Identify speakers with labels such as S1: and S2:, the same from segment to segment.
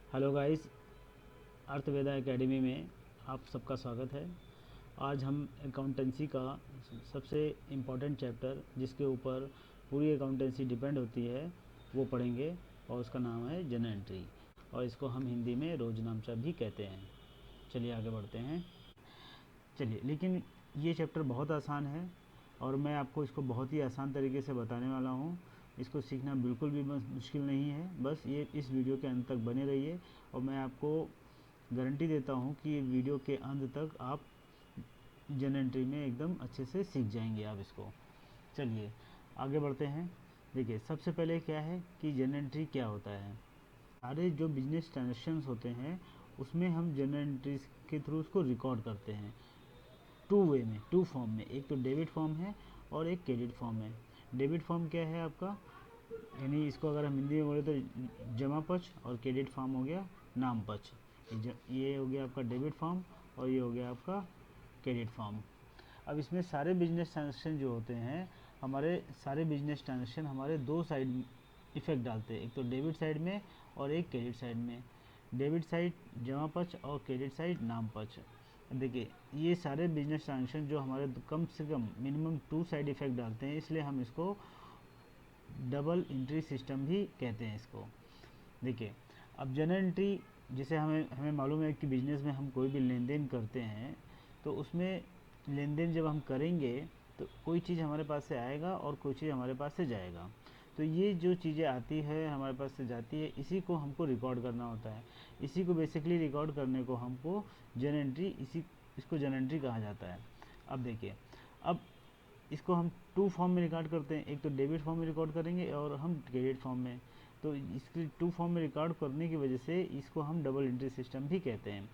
S1: Hello guys, अर्थवेदा academy में आप सबका स्वागत है। आज हम अकाउंटेंसी का सबसे इम्पोर्टेंट चैप्टर, जिसके ऊपर पूरी अकाउंटेंसी डिपेंड होती है, वो पढ़ेंगे और उसका नाम है जनरल एंट्री, और इसको हम हिंदी में रोजनामचा भी कहते हैं। चलिए आगे बढ़ते हैं। चलिए, लेकिन ये चैप्टर बहुत आसान है और मैं आपको इसको बहुत ही आसान तरीके से बताने वाला हूँ। इसको सीखना बिल्कुल भी मुश्किल नहीं है, बस ये इस वीडियो के अंत तक बने रहिए और मैं आपको गारंटी देता हूँ कि ये वीडियो के अंत तक आप जनरल एंट्री में एकदम अच्छे से सीख जाएंगे आप इसको। चलिए आगे बढ़ते हैं। देखिए, सबसे पहले क्या है कि जनरल एंट्री क्या होता है। सारे जो बिजनेस ट्रांजेक्शन्स होते हैं उसमें हम जनरल एंट्रीज के थ्रू उसको रिकॉर्ड करते हैं टू वे में, टू फॉर्म में। एक तो डेबिट फॉर्म है और एक क्रेडिट फॉर्म है। डेबिट फॉर्म क्या है आपका, यानी इसको अगर हम हिंदी में बोले तो जमा पक्ष, और क्रेडिट फॉर्म हो गया नाम पक्ष। ये हो गया आपका डेबिट फॉर्म और ये हो गया आपका क्रेडिट फॉर्म। अब इसमें सारे बिजनेस ट्रांजेक्शन जो होते हैं, हमारे सारे बिजनेस ट्रांजेक्शन हमारे दो साइड इफेक्ट डालते हैं, एक तो डेबिट साइड में और एक क्रेडिट साइड में। डेबिट साइड जमा पक्ष और क्रेडिट साइड नाम पक्ष। देखिए, ये सारे बिजनेस ट्रांजेक्शन जो हमारे कम से कम मिनिमम टू साइड इफेक्ट डालते हैं, इसलिए हम इसको डबल एंट्री सिस्टम भी कहते हैं इसको। देखिए, अब जनरल एंट्री, जैसे हमें हमें मालूम है कि बिजनेस में हम कोई भी लेन देन करते हैं, तो उसमें लेन देन जब हम करेंगे तो कोई चीज़ हमारे पास से आएगा और कोई चीज़ हमारे पास से जाएगा। तो ये जो चीज़ें आती है हमारे पास से जाती है, इसी को हमको रिकॉर्ड करना होता है। इसी को बेसिकली रिकॉर्ड करने को हमको जनरल एंट्री, इसको जनरल एंट्री कहा जाता है। अब देखिए, अब इसको हम टू फॉर्म में रिकॉर्ड करते हैं, एक तो डेबिट फॉर्म में रिकॉर्ड करेंगे और हम क्रेडिट फॉर्म में। तो इसके टू फॉर्म में रिकॉर्ड करने की वजह से इसको हम डबल एंट्री सिस्टम भी कहते हैं।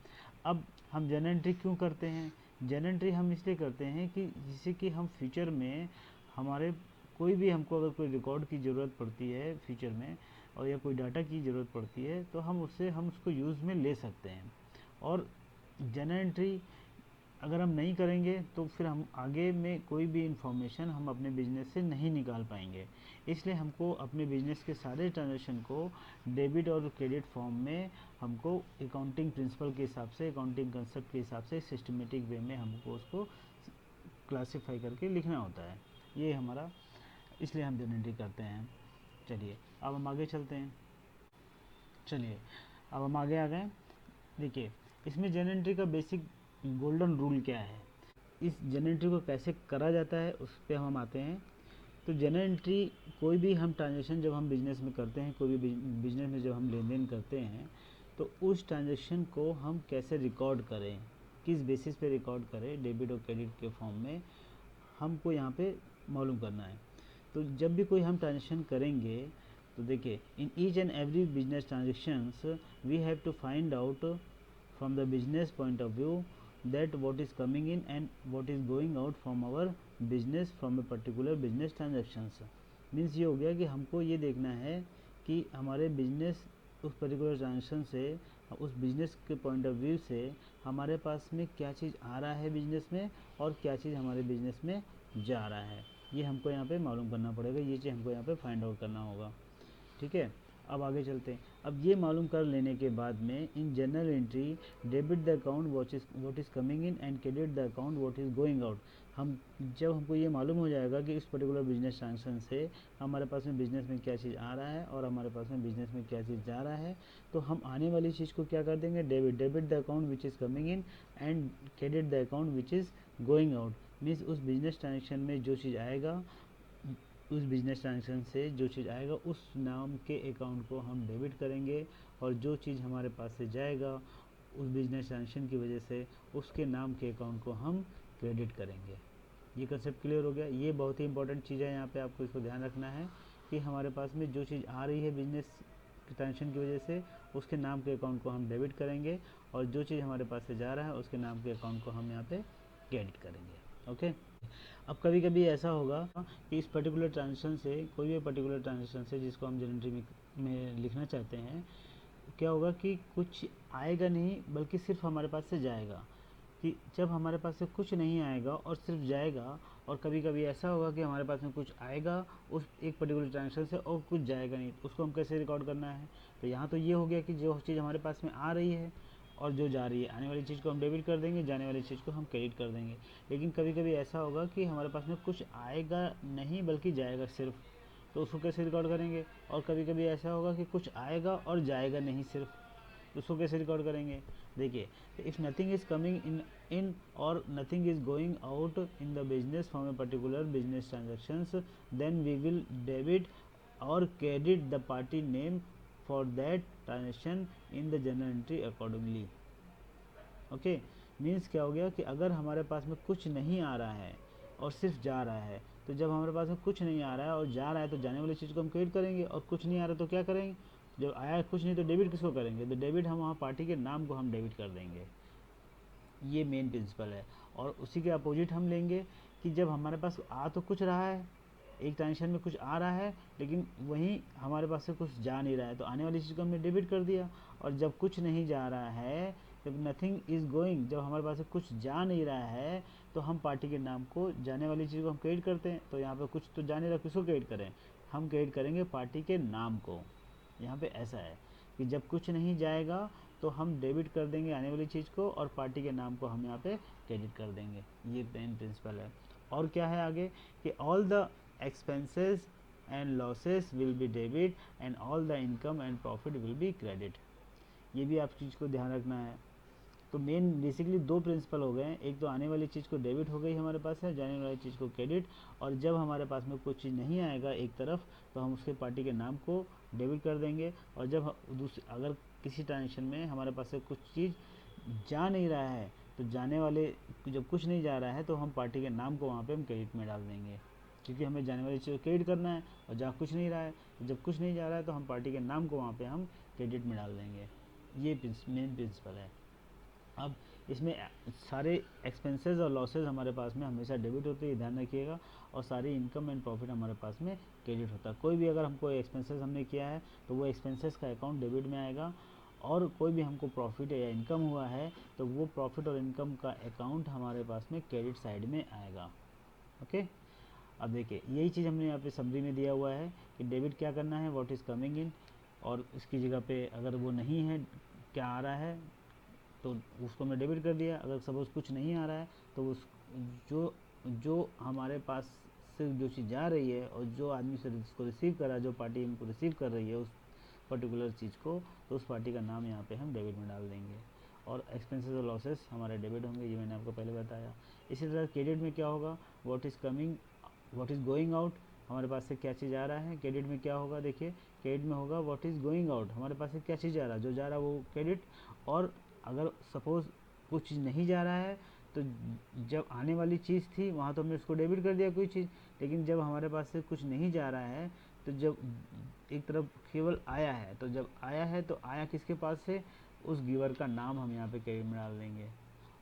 S1: अब हम जनरल एंट्री क्यों करते हैं? जनरल एंट्री हम इसलिए करते हैं कि जिससे कि हम फ्यूचर में हमारे कोई भी, हमको अगर कोई रिकॉर्ड की ज़रूरत पड़ती है फ्यूचर में, और या कोई डाटा की ज़रूरत पड़ती है, तो हम उसको यूज़ में ले सकते हैं। और जनरल एंट्री अगर हम नहीं करेंगे तो फिर हम आगे में कोई भी इंफॉर्मेशन हम अपने बिजनेस से नहीं निकाल पाएंगे। इसलिए हमको अपने बिजनेस के सारे ट्रांजैक्शन को डेबिट और क्रेडिट फॉर्म में हमको अकाउंटिंग प्रिंसिपल के हिसाब से, अकाउंटिंग कंसेप्ट के हिसाब से सिस्टमेटिक वे में हमको उसको क्लासीफाई करके लिखना होता है। ये हमारा, इसलिए हम जनरल एंट्री करते हैं। चलिए अब हम आगे चलते हैं। चलिए अब हम आगे आ गए। देखिए, इसमें जनरल एंट्री का बेसिक गोल्डन रूल क्या है, इस जनरल एंट्री को कैसे करा जाता है, उस पर हम आते हैं। तो जनरल एंट्री, कोई भी हम ट्रांजेक्शन जब हम बिजनेस में करते हैं, कोई भी बिजनेस में जब हम लेन देन करते हैं, तो उस ट्रांजेक्शन को हम कैसे रिकॉर्ड करें, किस बेसिस पे रिकॉर्ड करें डेबिट और क्रेडिट के फॉर्म में, हमको यहाँ पे मालूम करना है। तो जब भी कोई हम ट्रांजेक्शन करेंगे, तो देखिए, in each and every business transactions we have to find out from the business point of view that what is coming in and what is going out from our business from a particular business transactions। Means ये हो गया कि हमको ये देखना है कि हमारे बिजनेस उस पर्टिकुलर ट्रांजेक्शन से, उस बिजनेस के पॉइंट ऑफ व्यू से हमारे पास में क्या चीज़ आ रहा है बिजनेस में और क्या चीज़ हमारे बिजनेस में जा रहा है। ये हमको यहाँ पे मालूम करना पड़ेगा, ये चीज़ हमको यहाँ पे फाइंड आउट करना होगा। ठीक है, अब आगे चलते हैं। अब ये मालूम कर लेने के बाद में in general entry debit the account what is coming in and credit the account what is going out. हम जब हमको ये मालूम हो जाएगा कि इस पर्टिकुलर बिजनेस ट्रांजेक्शन से हमारे पास में बिजनेस में क्या चीज़ आ रहा है और हमारे पास में बिजनेस में क्या चीज़ जा रहा है, तो हम आने वाली चीज़ को क्या कर देंगे, debit the account which is coming in and credit the account which is going out. Means उस बिजनेस ट्रांजेक्शन में जो चीज़ आएगा, उस बिजनेस ट्रांजेक्शन से जो चीज़ आएगा उस नाम के अकाउंट को हम डेबिट करेंगे, और जो चीज़ हमारे पास से जाएगा उस बिजनेस ट्रांजेक्शन की वजह से उसके नाम के अकाउंट को हम क्रेडिट करेंगे। ये कंसेप्ट क्लियर हो गया। ये बहुत ही इंपॉर्टेंट चीज़ है, यहाँ पे आपको इसको ध्यान रखना है कि हमारे पास में जो चीज़ आ रही है बिजनेस ट्रांजेक्शन की वजह से उसके नाम के अकाउंट को हम डेबिट करेंगे, और जो चीज़ हमारे पास से जा रहा है उसके नाम के अकाउंट को हम यहाँ पे क्रेडिट करेंगे। ओके। अब कभी कभी ऐसा होगा कि इस पर्टिकुलर ट्रांजेक्शन से, कोई भी पर्टिकुलर ट्रांजेक्शन से जिसको हम जनरल एंट्री में लिखना चाहते हैं, क्या होगा कि कुछ आएगा नहीं बल्कि सिर्फ हमारे पास से जाएगा। कि जब हमारे पास से कुछ नहीं आएगा और सिर्फ जाएगा, और कभी कभी ऐसा होगा कि हमारे पास में कुछ आएगा उस एक पर्टिकुलर ट्रांजेक्शन से और कुछ जाएगा नहीं, उसको हम कैसे रिकॉर्ड करना है। तो यहाँ तो ये हो गया कि जो चीज़ हमारे पास में आ रही है और जो जा रही है, आने वाली चीज़ को हम डेबिट कर देंगे, जाने वाली चीज़ को हम क्रेडिट कर देंगे। लेकिन कभी कभी ऐसा होगा कि हमारे पास में कुछ आएगा नहीं बल्कि जाएगा सिर्फ, तो उसको कैसे रिकॉर्ड करेंगे। और कभी कभी ऐसा होगा कि कुछ आएगा और जाएगा नहीं सिर्फ, तो उसको कैसे रिकॉर्ड करेंगे। देखिए, if nothing is coming in और nothing is going out in the business from a particular business transactions, then we will debit और credit the party name for that transaction in the journal entry accordingly. Okay, means क्या हो गया कि अगर हमारे पास में कुछ नहीं आ रहा है और सिर्फ जा रहा है, तो जब हमारे पास में कुछ नहीं आ रहा है और जा रहा है तो जाने वाली चीज़ को हम क्रेडिट करेंगे, और कुछ नहीं आ रहा तो क्या करेंगे, जब आया कुछ नहीं तो डेबिट किसको करेंगे, तो डेबिट हम वहाँ पार्टी के नाम को हम डेबिट कर देंगे। ये मेन प्रिंसिपल है। और उसी के अपोजिट हम लेंगे कि जब हमारे पास आ तो कुछ रहा है, एक ट्रांजेक्शन में कुछ आ रहा है लेकिन वहीं हमारे पास से कुछ जा नहीं रहा है, तो आने वाली चीज़ को हमने डेबिट कर दिया। और जब कुछ नहीं जा रहा है, जब नथिंग इज़ गोइंग, जब हमारे पास से कुछ जा नहीं रहा है, तो हम पार्टी के नाम को, जाने वाली चीज़ को हम क्रेडिट करते हैं। तो यहाँ पे कुछ तो जा नहीं रहा, किसको क्रेडिट करें, हम क्रेडिट करेंगे पार्टी के नाम को। यहाँ पे ऐसा है कि जब कुछ नहीं जाएगा तो हम डेबिट कर देंगे आने वाली चीज़ को, और पार्टी के नाम को हम यहाँ पे क्रेडिट कर देंगे। ये मेन प्रिंसिपल है। और क्या है आगे कि all the expenses and losses will be debit and all the income and profit will be credit। ये भी आप चीज़ को ध्यान रखना है। तो मेन बेसिकली दो प्रिंसिपल हो गए हैं, एक तो आने वाली चीज़ को डेबिट हो गई हमारे पास है, जाने वाली चीज़ को क्रेडिट। और जब हमारे पास में कुछ चीज़ नहीं आएगा एक तरफ, तो हम उसके पार्टी के नाम को डेबिट कर देंगे। और जब अगर किसी ट्रांजेक्शन में हमारे पास से कुछ चीज़ जा नहीं रहा है, तो जाने वाले, जब कुछ नहीं जा रहा है तो हम पार्टी के नाम को वहाँ पे हम क्रेडिट में डाल देंगे, क्योंकि हमें जाने वाली चीज़ को क्रेडिट करना है। और जहाँ कुछ नहीं रहा है, तो जब कुछ नहीं जा रहा है तो हम पार्टी के नाम को वहाँ पे हम क्रेडिट में डाल देंगे। ये मेन प्रिंसिपल है। अब इसमें सारे एक्सपेंसेस और लॉसेस हमारे पास में हमेशा डेबिट होते हैं, ध्यान रखिएगा। और सारी इनकम एंड प्रॉफिट हमारे पास में क्रेडिट होता है। कोई भी अगर हमको एक्सपेंसेस हमने किया है तो वो एक्सपेंसेस का अकाउंट डेबिट में आएगा, और कोई भी हमको प्रॉफिट या इनकम हुआ है तो वो प्रॉफिट और इनकम का अकाउंट हमारे पास में क्रेडिट साइड में आएगा। ओके, अब देखिए यही चीज़ हमने यहाँ पे समरी में दिया हुआ है कि डेबिट क्या करना है, व्हाट इज़ कमिंग इन, और इसकी जगह पे अगर वो नहीं है, क्या आ रहा है, तो उसको हमने डेबिट कर दिया। अगर सपोज कुछ नहीं आ रहा है तो उस जो जो हमारे पास से जो चीज़ जा रही है और जो आदमी से इसको रिसीव कर रहा है, जो पार्टी हमको रिसीव कर रही है उस पर्टिकुलर चीज़ को, तो उस पार्टी का नाम यहाँ पे हम डेबिट में डाल देंगे। और एक्सपेंसेस और लॉसेस हमारे डेबिट होंगे, ये मैंने आपको पहले बताया। इसी तरह क्रेडिट में क्या होगा, what is coming, what is going out, हमारे पास से क्या चीज़ आ रहा है। क्रेडिट में क्या होगा, देखिए क्रेडिट में होगा व्हाट इज़ गोइंग आउट, हमारे पास से क्या चीज़ जा रहा है, जो जा रहा है वो क्रेडिट। और अगर सपोज़ कुछ चीज़ नहीं जा रहा है, तो जब आने वाली चीज़ थी वहाँ तो हमने उसको डेबिट कर दिया कोई चीज़, लेकिन जब हमारे पास से कुछ नहीं जा रहा है, तो जब एक तरफ केवल आया है, तो जब आया है तो आया किसके पास से, उस गिवर का नाम हम यहाँ पे क्रेडिट में डाल देंगे।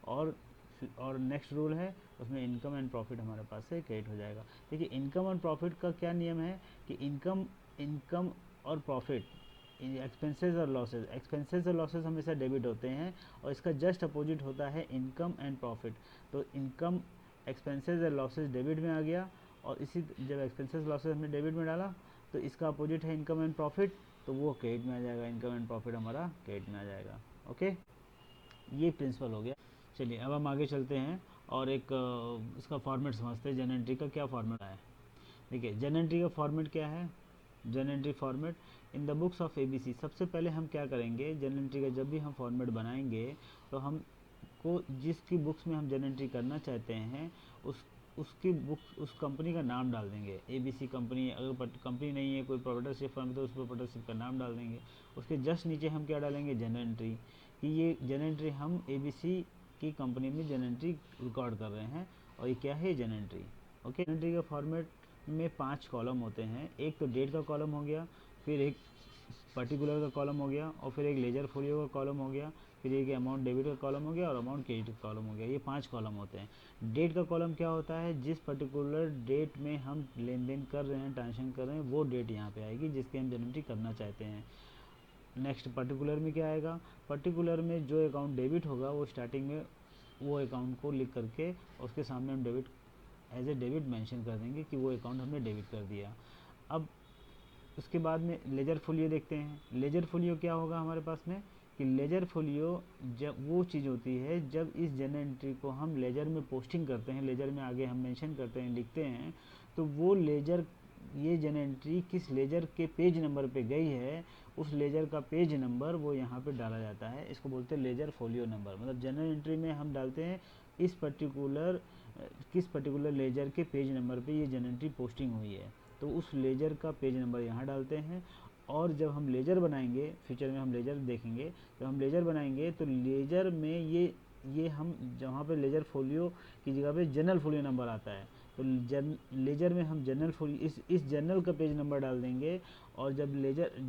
S1: और नेक्स्ट रूल है उसमें इनकम एंड प्रॉफिट हमारे पास से क्रेडिट हो जाएगा। देखिए इनकम और प्रॉफिट का क्या नियम है कि इनकम और प्रॉफिट, एक्सपेंसेस और लॉसेस, एक्सपेंसेस और लॉसेस हमेशा डेबिट होते हैं, और इसका जस्ट अपोजिट होता है इनकम एंड प्रॉफिट। तो इनकम, एक्सपेंसेस और लॉसेस डेबिट में आ गया, और इसी जब एक्सपेंसेस लॉसेस हमने डेबिट में डाला तो इसका अपोजिट है इनकम एंड प्रॉफिट, तो वो क्रेडिट में आ जाएगा, इनकम एंड प्रॉफिट हमारा क्रेडिट में आ जाएगा। ओके, ये प्रिंसिपल हो गया। चलिए अब हम आगे चलते हैं और एक इसका फॉर्मेट समझते हैं, जनरल एंट्री का क्या फॉर्मेट है। देखिए जनरल एंट्री का फॉर्मेट क्या है, general entry format in the books of ABC. सबसे पहले हम क्या करेंगे, जनरल एंट्री का जब भी हम फॉर्मेट बनाएंगे तो हमको जिसकी बुक्स में हम जनरल एंट्री करना चाहते हैं उसकी बुक्स, उस कंपनी का नाम डाल देंगे। एबीसी कंपनी, अगर कंपनी नहीं है कोई प्रोप्राइटरशिप फर्म तो उस प्रोप्राइटरशिप का नाम डाल देंगे। उसके जस्ट नीचे हम क्या डालेंगे, जनरल एंट्री, कि ये जनरल एंट्री हम एबीसी की कंपनी में जनरल एंट्री रिकॉर्ड कर रहे हैं, और ये क्या है, general entry. Okay, general entry का फॉर्मेट में 5 कॉलम होते हैं। एक तो डेट का कॉलम हो गया, फिर एक पर्टिकुलर का कॉलम हो गया, और फिर एक लेजर फोलियो का कॉलम हो गया, फिर एक अमाउंट डेबिट का कॉलम हो गया, और अमाउंट क्रेडिट का कॉलम हो गया। ये 5 कॉलम होते हैं। डेट का कॉलम क्या होता है, जिस पर्टिकुलर डेट में हम लेन देन कर रहे हैं, ट्रांजेक्शन कर रहे हैं, वो डेट यहाँ पे आएगी जिसकी हम जनरल एंट्री करना चाहते हैं। नेक्स्ट पर्टिकुलर में क्या आएगा, पर्टिकुलर में जो अकाउंट डेबिट होगा वो स्टार्टिंग में वो अकाउंट को लिख करके उसके सामने हम debit as a debit mention कर देंगे कि वो अकाउंट हमने डेबिट कर दिया। अब उसके बाद में लेजर फोलियो देखते हैं। लेजर फोलियो क्या होगा हमारे पास में कि लेजर फोलियो जब वो चीज़ होती है जब इस जर्नल एंट्री को हम लेजर में पोस्टिंग करते हैं, लेजर में आगे हम मेंशन करते हैं, लिखते हैं, तो वो लेजर, ये जर्नल एंट्री किस लेजर के पेज नंबर पे गई है, उस लेजर का पेज नंबर वो यहाँ पे डाला जाता है। इसको बोलते हैं लेजर फोलियो नंबर। मतलब जर्नल एंट्री में हम डालते हैं इस पर्टिकुलर किस पर्टिकुलर लेजर के पेज नंबर पे ये जर्नल एंट्री पोस्टिंग हुई है, तो उस लेजर का पेज नंबर यहाँ डालते हैं। और जब हम लेजर बनाएंगे, फ्यूचर में हम लेजर देखेंगे, जब हम लेजर बनाएंगे तो लेजर में ये हम जहाँ पे लेजर फोलियो की जगह पे जनरल फोलियो नंबर आता है, तो लेजर में हम जनरल फोलियो इस जनरल का पेज नंबर डाल देंगे। और जब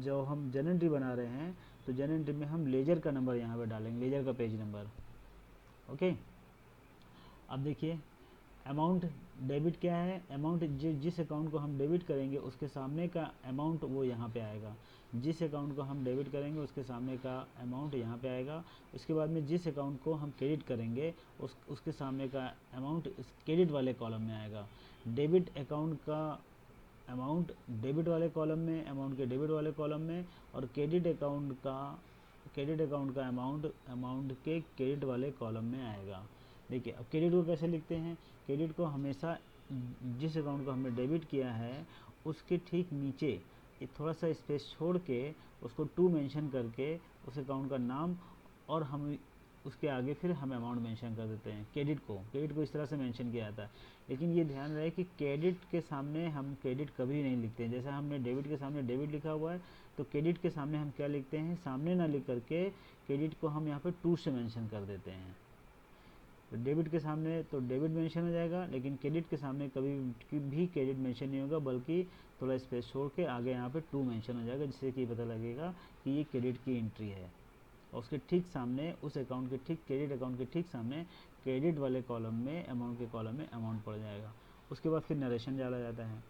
S1: जो हम जनरल एंट्री बना रहे हैं तो जनरल एंट्री में हम लेजर का नंबर यहाँ पे डालेंगे, लेजर का पेज नंबर। ओके, अब देखिए अमाउंट डेबिट क्या है, अमाउंट जिस अकाउंट को हम डेबिट करेंगे उसके सामने का अमाउंट वो यहाँ पे आएगा। जिस अकाउंट को हम डेबिट करेंगे उसके सामने का अमाउंट यहाँ पे आएगा। उसके बाद में जिस अकाउंट को हम क्रेडिट करेंगे उसके सामने का अमाउंट इस क्रेडिट वाले कॉलम में आएगा। डेबिट अकाउंट का अमाउंट डेबिट वाले कॉलम में, अमाउंट के डेबिट वाले कॉलम में, और क्रेडिट अकाउंट का अमाउंट के क्रेडिट वाले कॉलम में आएगा। देखिए अब क्रेडिट को कैसे लिखते हैं, क्रेडिट को हमेशा जिस अकाउंट को हमने डेबिट किया है उसके ठीक नीचे थोड़ा सा स्पेस छोड़ के उसको टू मेंशन करके उस अकाउंट का नाम, और हम उसके आगे फिर हम अमाउंट मेंशन कर देते हैं। क्रेडिट को इस तरह से मेंशन किया जाता है। लेकिन ये ध्यान रहे कि क्रेडिट के सामने हम क्रेडिट कभी नहीं लिखते हैं। जैसा हमने डेबिट के सामने डेबिट लिखा हुआ है, तो क्रेडिट के सामने हम क्या लिखते हैं, सामने ना लिख करके क्रेडिट को हम यहाँ पे टू से मेंशन कर देते हैं। तो डेबिट के सामने तो डेबिट मेंशन हो जाएगा, लेकिन क्रेडिट के सामने कभी भी क्रेडिट मेंशन नहीं होगा, बल्कि थोड़ा स्पेस छोड़ के आगे यहाँ पे टू मेंशन हो जाएगा, जिससे कि पता लगेगा कि ये क्रेडिट की एंट्री है। और उसके ठीक सामने उस अकाउंट के ठीक क्रेडिट अकाउंट के ठीक सामने क्रेडिट वाले कॉलम में, अमाउंट के कॉलम में अमाउंट पड़ जाएगा। उसके बाद फिर नरेशन डाला जाता है।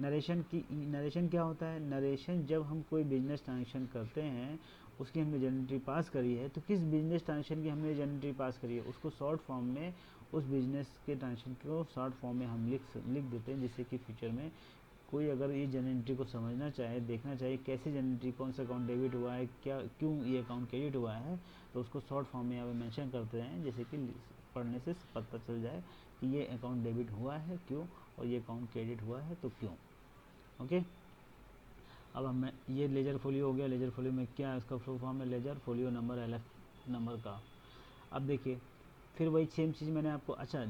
S1: नरेशन क्या होता है, नरेशन जब हम कोई बिजनेस ट्रांजेक्शन करते हैं उसकी हमने जर्नल एंट्री पास करी है, तो किस बिजनेस ट्रांजेक्शन की हमने जर्नल एंट्री पास करी है उसको शॉर्ट फॉर्म में, उस बिजनेस के ट्रांजेक्शन को शॉर्ट फॉर्म में हम लिख देते हैं, जिससे कि फ्यूचर में कोई अगर ये जर्नल एंट्री को समझना चाहे, देखना चाहे कैसे जर्नल एंट्री, कौन सा अकाउंट डेबिट हुआ है, क्यों ये अकाउंट क्रेडिट हुआ है, तो उसको शॉर्ट फॉर्म में यहाँ पे मेंशन करते हैं, जैसे कि पढ़ने से पता चल जाए कि ये अकाउंट डेबिट हुआ है क्यों, और ये अकाउंट क्रेडिट हुआ है तो क्यों। ओके, अब हमें ये लेजर फोलियो हो गया। लेजर फोलियो में क्या है, उसका फुल फॉर्म है ledger folio number, LF number का। अब देखिए फिर वही सेम चीज़ मैंने आपको, अच्छा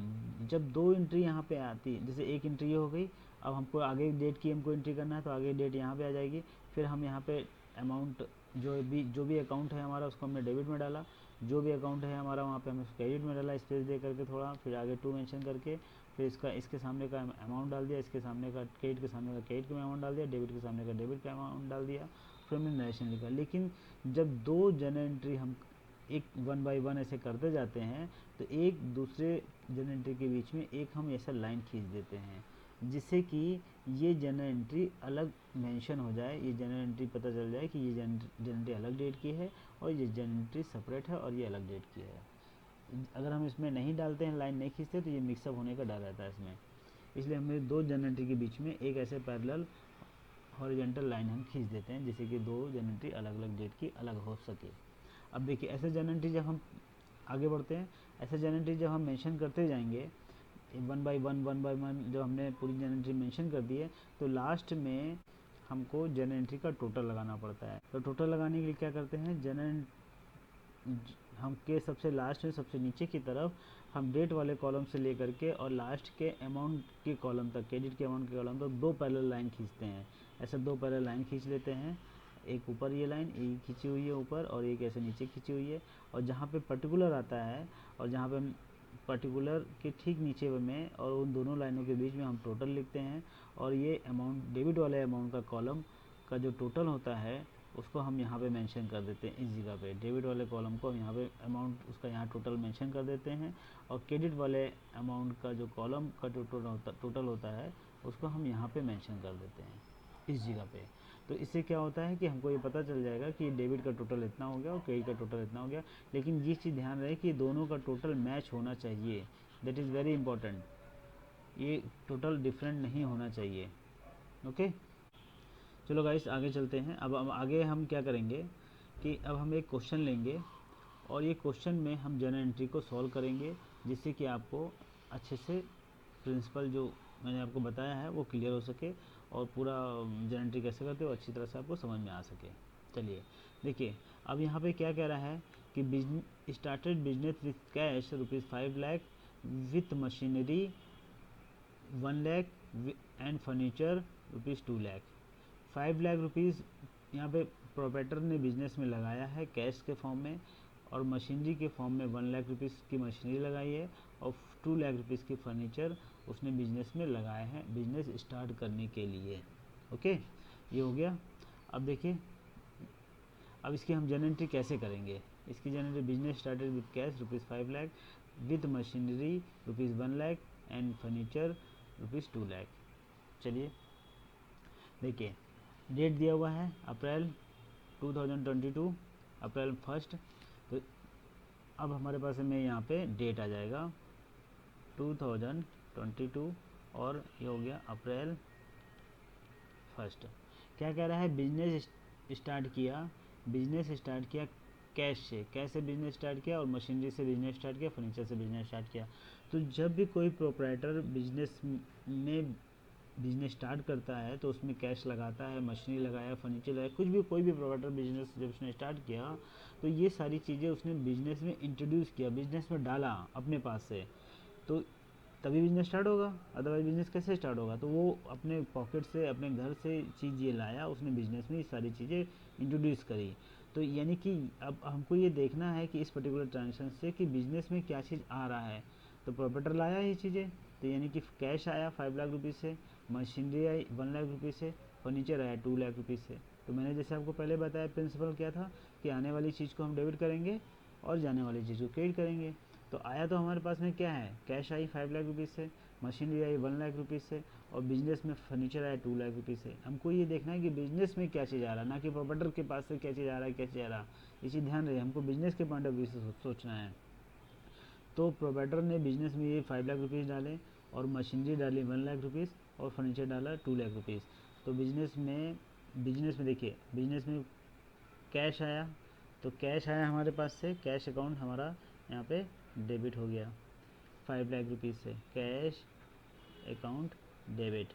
S1: जब दो एंट्री यहाँ पे आती है, जैसे एक एंट्री हो गई, अब हमको आगे डेट की हमको एंट्री करना है, तो आगे डेट यहाँ पे आ जाएगी। फिर हम यहाँ पे अमाउंट जो भी अकाउंट है हमारा उसको हमने डेबिट में डाला, जो भी अकाउंट है हमारा वहाँ पे हमने क्रेडिट में डाला, स्पेस दे करके थोड़ा, फिर आगे टू मेंशन करके, फिर इसके सामने का अमाउंट डाल दिया, इसके सामने का क्रेडिट के सामने का क्रेडिट का अमाउंट डाल दिया, डेबिट के सामने का डेबिट का अमाउंट डाल दिया, फिर हमने नरेशन लिखा। लेकिन जब दो जर्नल एंट्री हम एक 1 बाय 1 ऐसे करते जाते हैं, तो एक दूसरे जर्नल एंट्री के बीच में एक हम ऐसा लाइन खींच देते हैं, जिससे कि ये जर्नल एंट्री अलग मेंशन हो जाए, ये जर्नल एंट्री पता चल जाए कि ये जर्नल एंट्री अलग डेट की है और ये जर्नल एंट्री सेपरेट है और ये अलग डेट की है। अगर हम इसमें नहीं डालते हैं, लाइन नहीं खींचते, तो ये मिक्सअप होने का डर रहता है इसमें। इसलिए हमें दो जर्नल एंट्री के बीच में एक ऐसे पैरेलल हॉरिजॉन्टल लाइन हम खींच देते हैं, जिससे कि दो जर्नल एंट्री अलग अलग डेट की अलग हो सके। अब देखिए ऐसे जर्नल एंट्री जब हम आगे बढ़ते हैं, ऐसे जर्नल एंट्री जब हम मेंशन करते जाएंगे 1 बाय 1 जब हमने पूरी जर्नल एंट्री मेंशन कर दी है, तो लास्ट में हमको जर्नल एंट्री का टोटल लगाना पड़ता है। तो टोटल लगाने के लिए क्या करते हैं, जर्नल हम के सबसे लास्ट में सबसे नीचे की तरफ हम डेट वाले कॉलम से लेकर के और लास्ट के अमाउंट के कॉलम तक, क्रेडिट के अमाउंट के कॉलम तक दो पैरेलल लाइन खींचते हैं। ऐसे दो पैरेलल लाइन खींच लेते हैं, एक ऊपर ये लाइन एक खींची हुई है ऊपर, और एक ऐसे नीचे खींची हुई है, और जहाँ पे पर्टिकुलर आता है और जहाँ पे पर्टिकुलर के ठीक नीचे में और उन दोनों लाइनों के बीच में हम टोटल लिखते हैं। और ये अमाउंट डेबिट वाले अमाउंट का कॉलम का जो टोटल होता है उसको हम यहाँ पे मेंशन कर देते हैं। इस जगह पे डेबिट वाले कॉलम को हम यहाँ पे अमाउंट उसका यहाँ टोटल मेंशन कर देते हैं, और क्रेडिट वाले अमाउंट का जो कॉलम का टोटल होता है उसको हम यहाँ पे मेंशन कर देते हैं इस जगह पे। तो इससे क्या होता है कि हमको ये पता चल जाएगा कि डेबिट का टोटल इतना हो गया और क्रेडिट का टोटल इतना हो गया। लेकिन ये चीज़ ध्यान रहे कि दोनों का टोटल मैच होना चाहिए, दैट इज़ वेरी इंपॉर्टेंट। ये टोटल डिफरेंट नहीं होना चाहिए। ओके, चलो गाइस आगे चलते हैं। अब आगे हम क्या करेंगे कि अब हम एक क्वेश्चन लेंगे और ये क्वेश्चन में हम जर्नल एंट्री को सॉल्व करेंगे, जिससे कि आपको अच्छे से प्रिंसिपल जो मैंने आपको बताया है वो क्लियर हो सके और पूरा जर्नल एंट्री कैसे करते हो अच्छी तरह से आपको समझ में आ सके। चलिए देखिए, अब यहाँ पे क्या कह रहा है कि started business with cash ₹5 lakh with machinery 1 lakh and furniture ₹2 lakh. 5 lakh rupees यहाँ पे प्रोप्राइटर ने बिजनेस में लगाया है कैश के फॉर्म में, और मशीनरी के फॉर्म में 1 लाख रुपीज़ की मशीनरी लगाई है, और 2 लाख रुपीज़ की फर्नीचर उसने बिजनेस में लगाया है बिजनेस स्टार्ट करने के लिए। ओके, ये हो गया। अब देखिए, अब इसकी हम जर्नल एंट्री कैसे करेंगे। इसकी journal entry business started with cash ₹5 lakh with machinery ₹1 lakh and furniture ₹2 lakh. चलिए देखिए, डेट दिया हुआ है अप्रैल 2022, अप्रैल 1। तो अब हमारे पास में यहाँ पे डेट आ जाएगा 2022 और ये हो गया अप्रैल 1। क्या कह रहा है, बिजनेस स्टार्ट किया कैश से बिजनेस स्टार्ट किया, और मशीनरी से बिजनेस स्टार्ट किया, फर्नीचर से बिजनेस स्टार्ट किया। तो जब भी कोई प्रोप्राइटर बिजनेस स्टार्ट करता है तो उसमें कैश लगाता है, मशीनरी लगाया, फर्नीचर लगाया, कुछ भी कोई भी प्रोप्राइटर बिजनेस जब उसने स्टार्ट किया तो ये सारी चीज़ें उसने बिजनेस में इंट्रोड्यूस किया, बिजनेस में डाला अपने पास से, तो तभी बिजनेस स्टार्ट होगा। अदरवाइज बिजनेस कैसे स्टार्ट होगा। तो वो अपने पॉकेट से, अपने घर से चीज़ ये लाया, उसने बिजनेस में ये सारी चीज़ें इंट्रोड्यूस करी। तो यानी कि अब हमको ये देखना है कि इस पर्टिकुलर ट्रांजेक्शन से कि बिजनेस में क्या चीज़ आ रहा है। तो प्रोप्राइटर लाया ये चीज़ें, तो यानी कि कैश आया 5 लाख रुपीज़ से, मशीनरी आई 1 लाख रुपीज़ से, फर्नीचर आया 2 लाख रुपीज़ से। तो मैंने जैसे आपको पहले बताया प्रिंसिपल क्या था कि आने वाली चीज़ को हम डेबिट करेंगे और जाने वाली चीज़ को क्रेडिट करेंगे। तो आया तो हमारे पास में क्या है, कैश आई 5 लाख रुपीज़ से, मशीनरी आई 1 लाख रुपीज़ से, और बिजनेस में फर्नीचर आया 2 लाख रुपीज़ से। हमको ये देखना है कि बिजनेस में क्या चीज़ आ रहा है, ना कि प्रोप्राइटर के पास से क्या चीज़ आ रहा है, क्या चीज़ आ रहा है। ये चीज़ ध्यान रहे, हमको बिजनेस के पॉइंट ऑफ व्यू से सोचना है। तो प्रोप्राइटर ने बिजनेस में ये 5 लाख रुपीज़ डाले, और मशीनरी डाली 1 लाख रुपीज़, और फर्नीचर डाला 2 लाख रुपीज़। तो बिजनेस में देखिए, बिजनेस में कैश आया, तो कैश आया हमारे पास से, कैश अकाउंट हमारा यहाँ पे डेबिट हो गया 5 लाख रुपीज़ से, cash account debit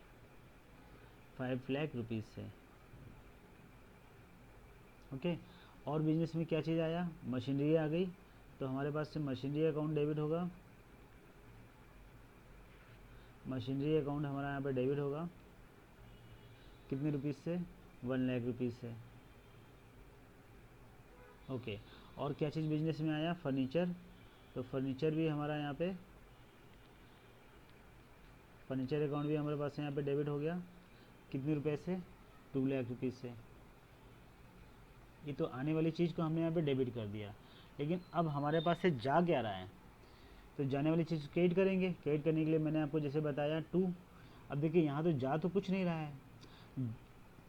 S1: 5 lakh rupees से। ओके, और बिजनेस में क्या चीज़ आया, मशीनरी आ गई, तो हमारे पास से मशीनरी अकाउंट डेबिट होगा, मशीनरी अकाउंट हमारा यहाँ पे डेबिट होगा कितने रुपीज़ से, 1 लाख रुपीज़ से। ओके, और क्या चीज़ बिजनेस में आया, फर्नीचर, तो फर्नीचर भी हमारा यहाँ पे, फर्नीचर अकाउंट भी हमारे पास यहाँ पे डेबिट हो गया कितने रुपए से, 2 लाख रुपीज़ से। ये तो आने वाली चीज़ को हमने यहाँ पे डेबिट कर दिया, लेकिन अब हमारे पास से जा क्या रहा है, तो जाने वाली चीज़ क्रेडिट करेंगे। क्रेडिट करने के लिए मैंने आपको जैसे बताया 2। अब देखिए, यहाँ तो जा तो कुछ नहीं रहा है,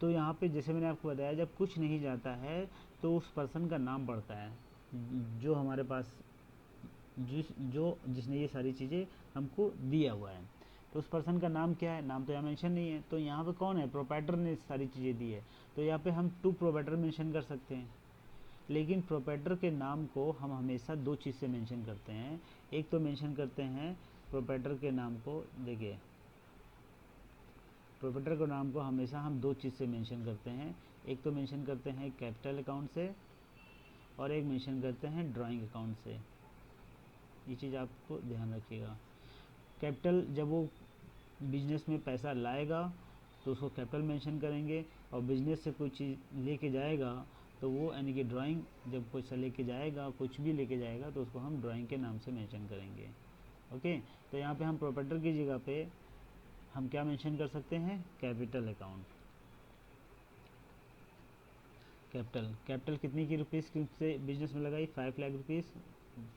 S1: तो यहाँ पे जैसे मैंने आपको बताया जब कुछ नहीं जाता है तो उस पर्सन का नाम पड़ता है, जो हमारे पास जिसने ये सारी चीज़ें हमको दिया हुआ है। तो उस पर्सन का नाम क्या है, नाम तो यहाँ मेंशन नहीं है, तो यहाँ पे कौन है, प्रोप्राइटर ने सारी चीज़ें दी है, तो यहाँ पे हम 2 प्रोप्राइटर मेंशन कर सकते हैं। लेकिन प्रोप्राइटर के नाम को हम हमेशा 2 चीज़ से मेंशन करते हैं। एक तो मेंशन करते हैं प्रोप्राइटर के नाम को, देखिए प्रोप्राइटर के नाम को हमेशा हम 2 चीज़ से मेंशन करते हैं। एक तो मेंशन करते हैं कैपिटल अकाउंट से, और एक मेंशन करते हैं ड्राइंग अकाउंट से। ये चीज़ आपको ध्यान रखिएगा। कैपिटल, जब वो बिजनेस में पैसा लाएगा तो उसको कैपिटल मेंशन करेंगे, और बिजनेस से कोई चीज़ लेके जाएगा तो वो यानी कि ड्राइंग, जब कुछ लेके जाएगा, कुछ भी लेके जाएगा तो उसको हम ड्राइंग के नाम से मेंशन करेंगे। ओके, तो यहाँ पे हम प्रोप्राइटर की जगह पे हम क्या मेंशन कर सकते हैं, कैपिटल अकाउंट। कैपिटल कितनी की रुपीज़ से बिजनेस में लगाई, 5 लाख रुपीज़,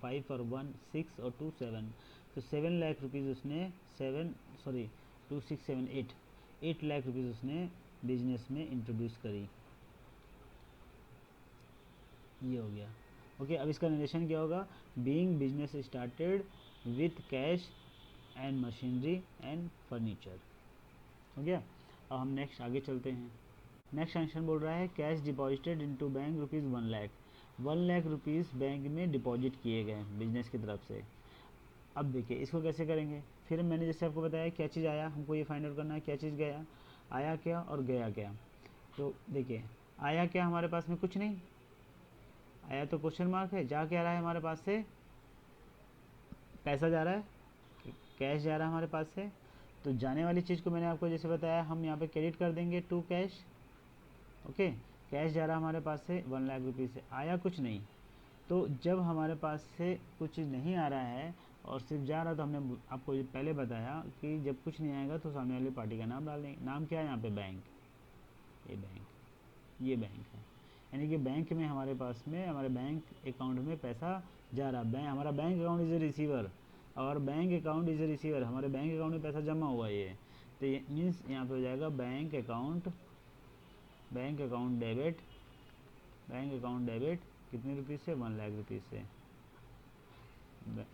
S1: 5 और 1 6 और 2 7, तो 7 लाख रुपीज़ उसने 2 6 7 8 लाख रुपीज़ उसने बिजनेस में इंट्रोड्यूस करी। ये हो गया। ओके, अब इसका नरेशन क्या होगा, being business started with cash and machinery and furniture. हो गया। अब हम नेक्स्ट आगे चलते हैं। नेक्स्ट सेक्शन बोल रहा है cash deposited into bank rupees 1 lakh. 1 lakh rupees bank में डिपॉजिट किए गए बिजनेस की तरफ से। अब देखिए इसको कैसे करेंगे। फिर मैंने जैसे आपको बताया क्या चीज़ आया, हमको ये फाइंड आउट करना है क्या चीज़ गया, आया क्या और गया क्या। तो देखिए आया क्या हमारे पास में कुछ नहीं आया, तो क्वेश्चन मार्क है। जा क्या रहा है हमारे पास से, पैसा जा रहा है, कैश जा रहा है हमारे पास से। तो जाने वाली चीज़ को मैंने आपको जैसे बताया हम यहाँ पे क्रेडिट कर देंगे टू कैश। ओके, कैश जा रहा है हमारे पास से 1 लाख रुपीज़ से, आया कुछ नहीं। तो जब हमारे पास से कुछ नहीं आ रहा है और सिर्फ जा रहा, तो हमने आपको ये पहले बताया कि जब कुछ नहीं आएगा तो सामने वाली पार्टी का नाम डाल देंगे। नाम क्या है यहाँ पे, बैंक। ये बैंक है, यानी कि बैंक में हमारे पास में हमारे बैंक अकाउंट में पैसा जा रहा। बैंक हमारा bank account is a receiver और bank account is a receiver, हमारे बैंक अकाउंट में पैसा जमा हुआ है ये। तो ये मीन्स यहाँ पे हो जाएगा बैंक अकाउंट डेबिट कितने रुपीज़ से, 1 लाख रुपीज़ से।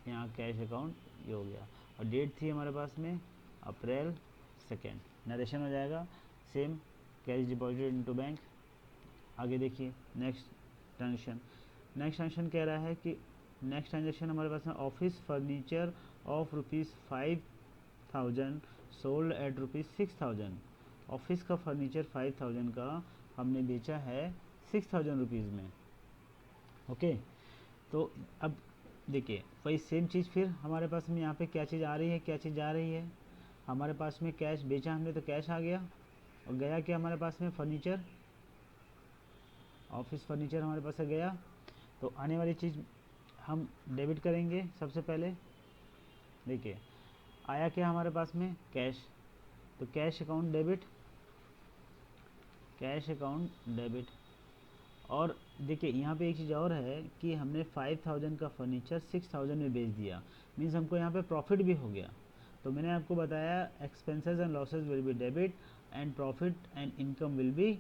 S1: यहाँ कैश अकाउंट ये हो गया और डेट थी हमारे पास में अप्रैल 2। नरेशन हो जाएगा same, cash deposited into bank. आगे देखिए नेक्स्ट ट्रांजेक्शन कह रहा है कि नेक्स्ट ट्रांजेक्शन हमारे पास में office furniture of ₹5,000 sold at ₹6,000। Office का फर्नीचर 5,000 का हमने बेचा है 6,000 रुपीज़ में। ओके, तो अब देखिए वही सेम चीज़ फिर हमारे पास में यहाँ पे क्या चीज़ आ रही है क्या चीज़ जा रही है। हमारे पास में कैश बेचा हमने तो कैश आ गया और गया क्या हमारे पास में, फर्नीचर। ऑफिस फर्नीचर हमारे पास से गया, तो आने वाली चीज़ हम डेबिट करेंगे सबसे पहले। देखिए आया क्या हमारे पास में, कैश। तो कैश अकाउंट डेबिट। और देखिए यहाँ पे एक चीज़ और है कि हमने 5,000 का फर्नीचर 6,000 में बेच दिया, मीन्स हमको यहाँ पे प्रॉफिट भी हो गया। तो मैंने आपको बताया expenses and losses will be debit and profit and income will be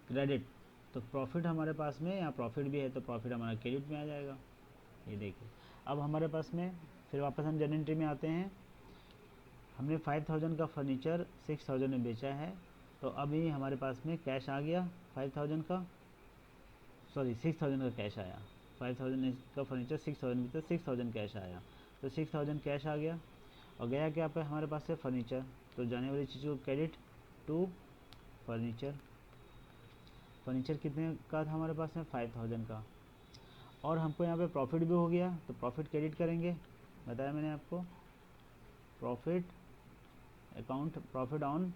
S1: credit. तो प्रॉफिट हमारे पास में यहाँ प्रॉफिट भी है तो प्रॉफिट हमारा क्रेडिट में आ जाएगा। ये देखिए अब हमारे पास में फिर वापस हम जर्नल एंट्री में आते हैं। हमने 5,000 का फर्नीचर 6,000 में बेचा है, तो अभी हमारे पास में कैश आ गया 5,000 का, सॉरी 6,000 का कैश आया। 5,000 का फर्नीचर 6,000 में, तो 6,000 कैश आया। तो 6,000 कैश आ गया और गया क्या पे हमारे पास से, फर्नीचर। तो जाने वाली चीज़ को क्रेडिट टू फर्नीचर। फर्नीचर कितने का था हमारे पास में, 5,000 का। और हमको यहाँ पे प्रॉफिट भी हो गया तो प्रॉफिट क्रेडिट करेंगे, बताया मैंने आपको। Profit account, profit on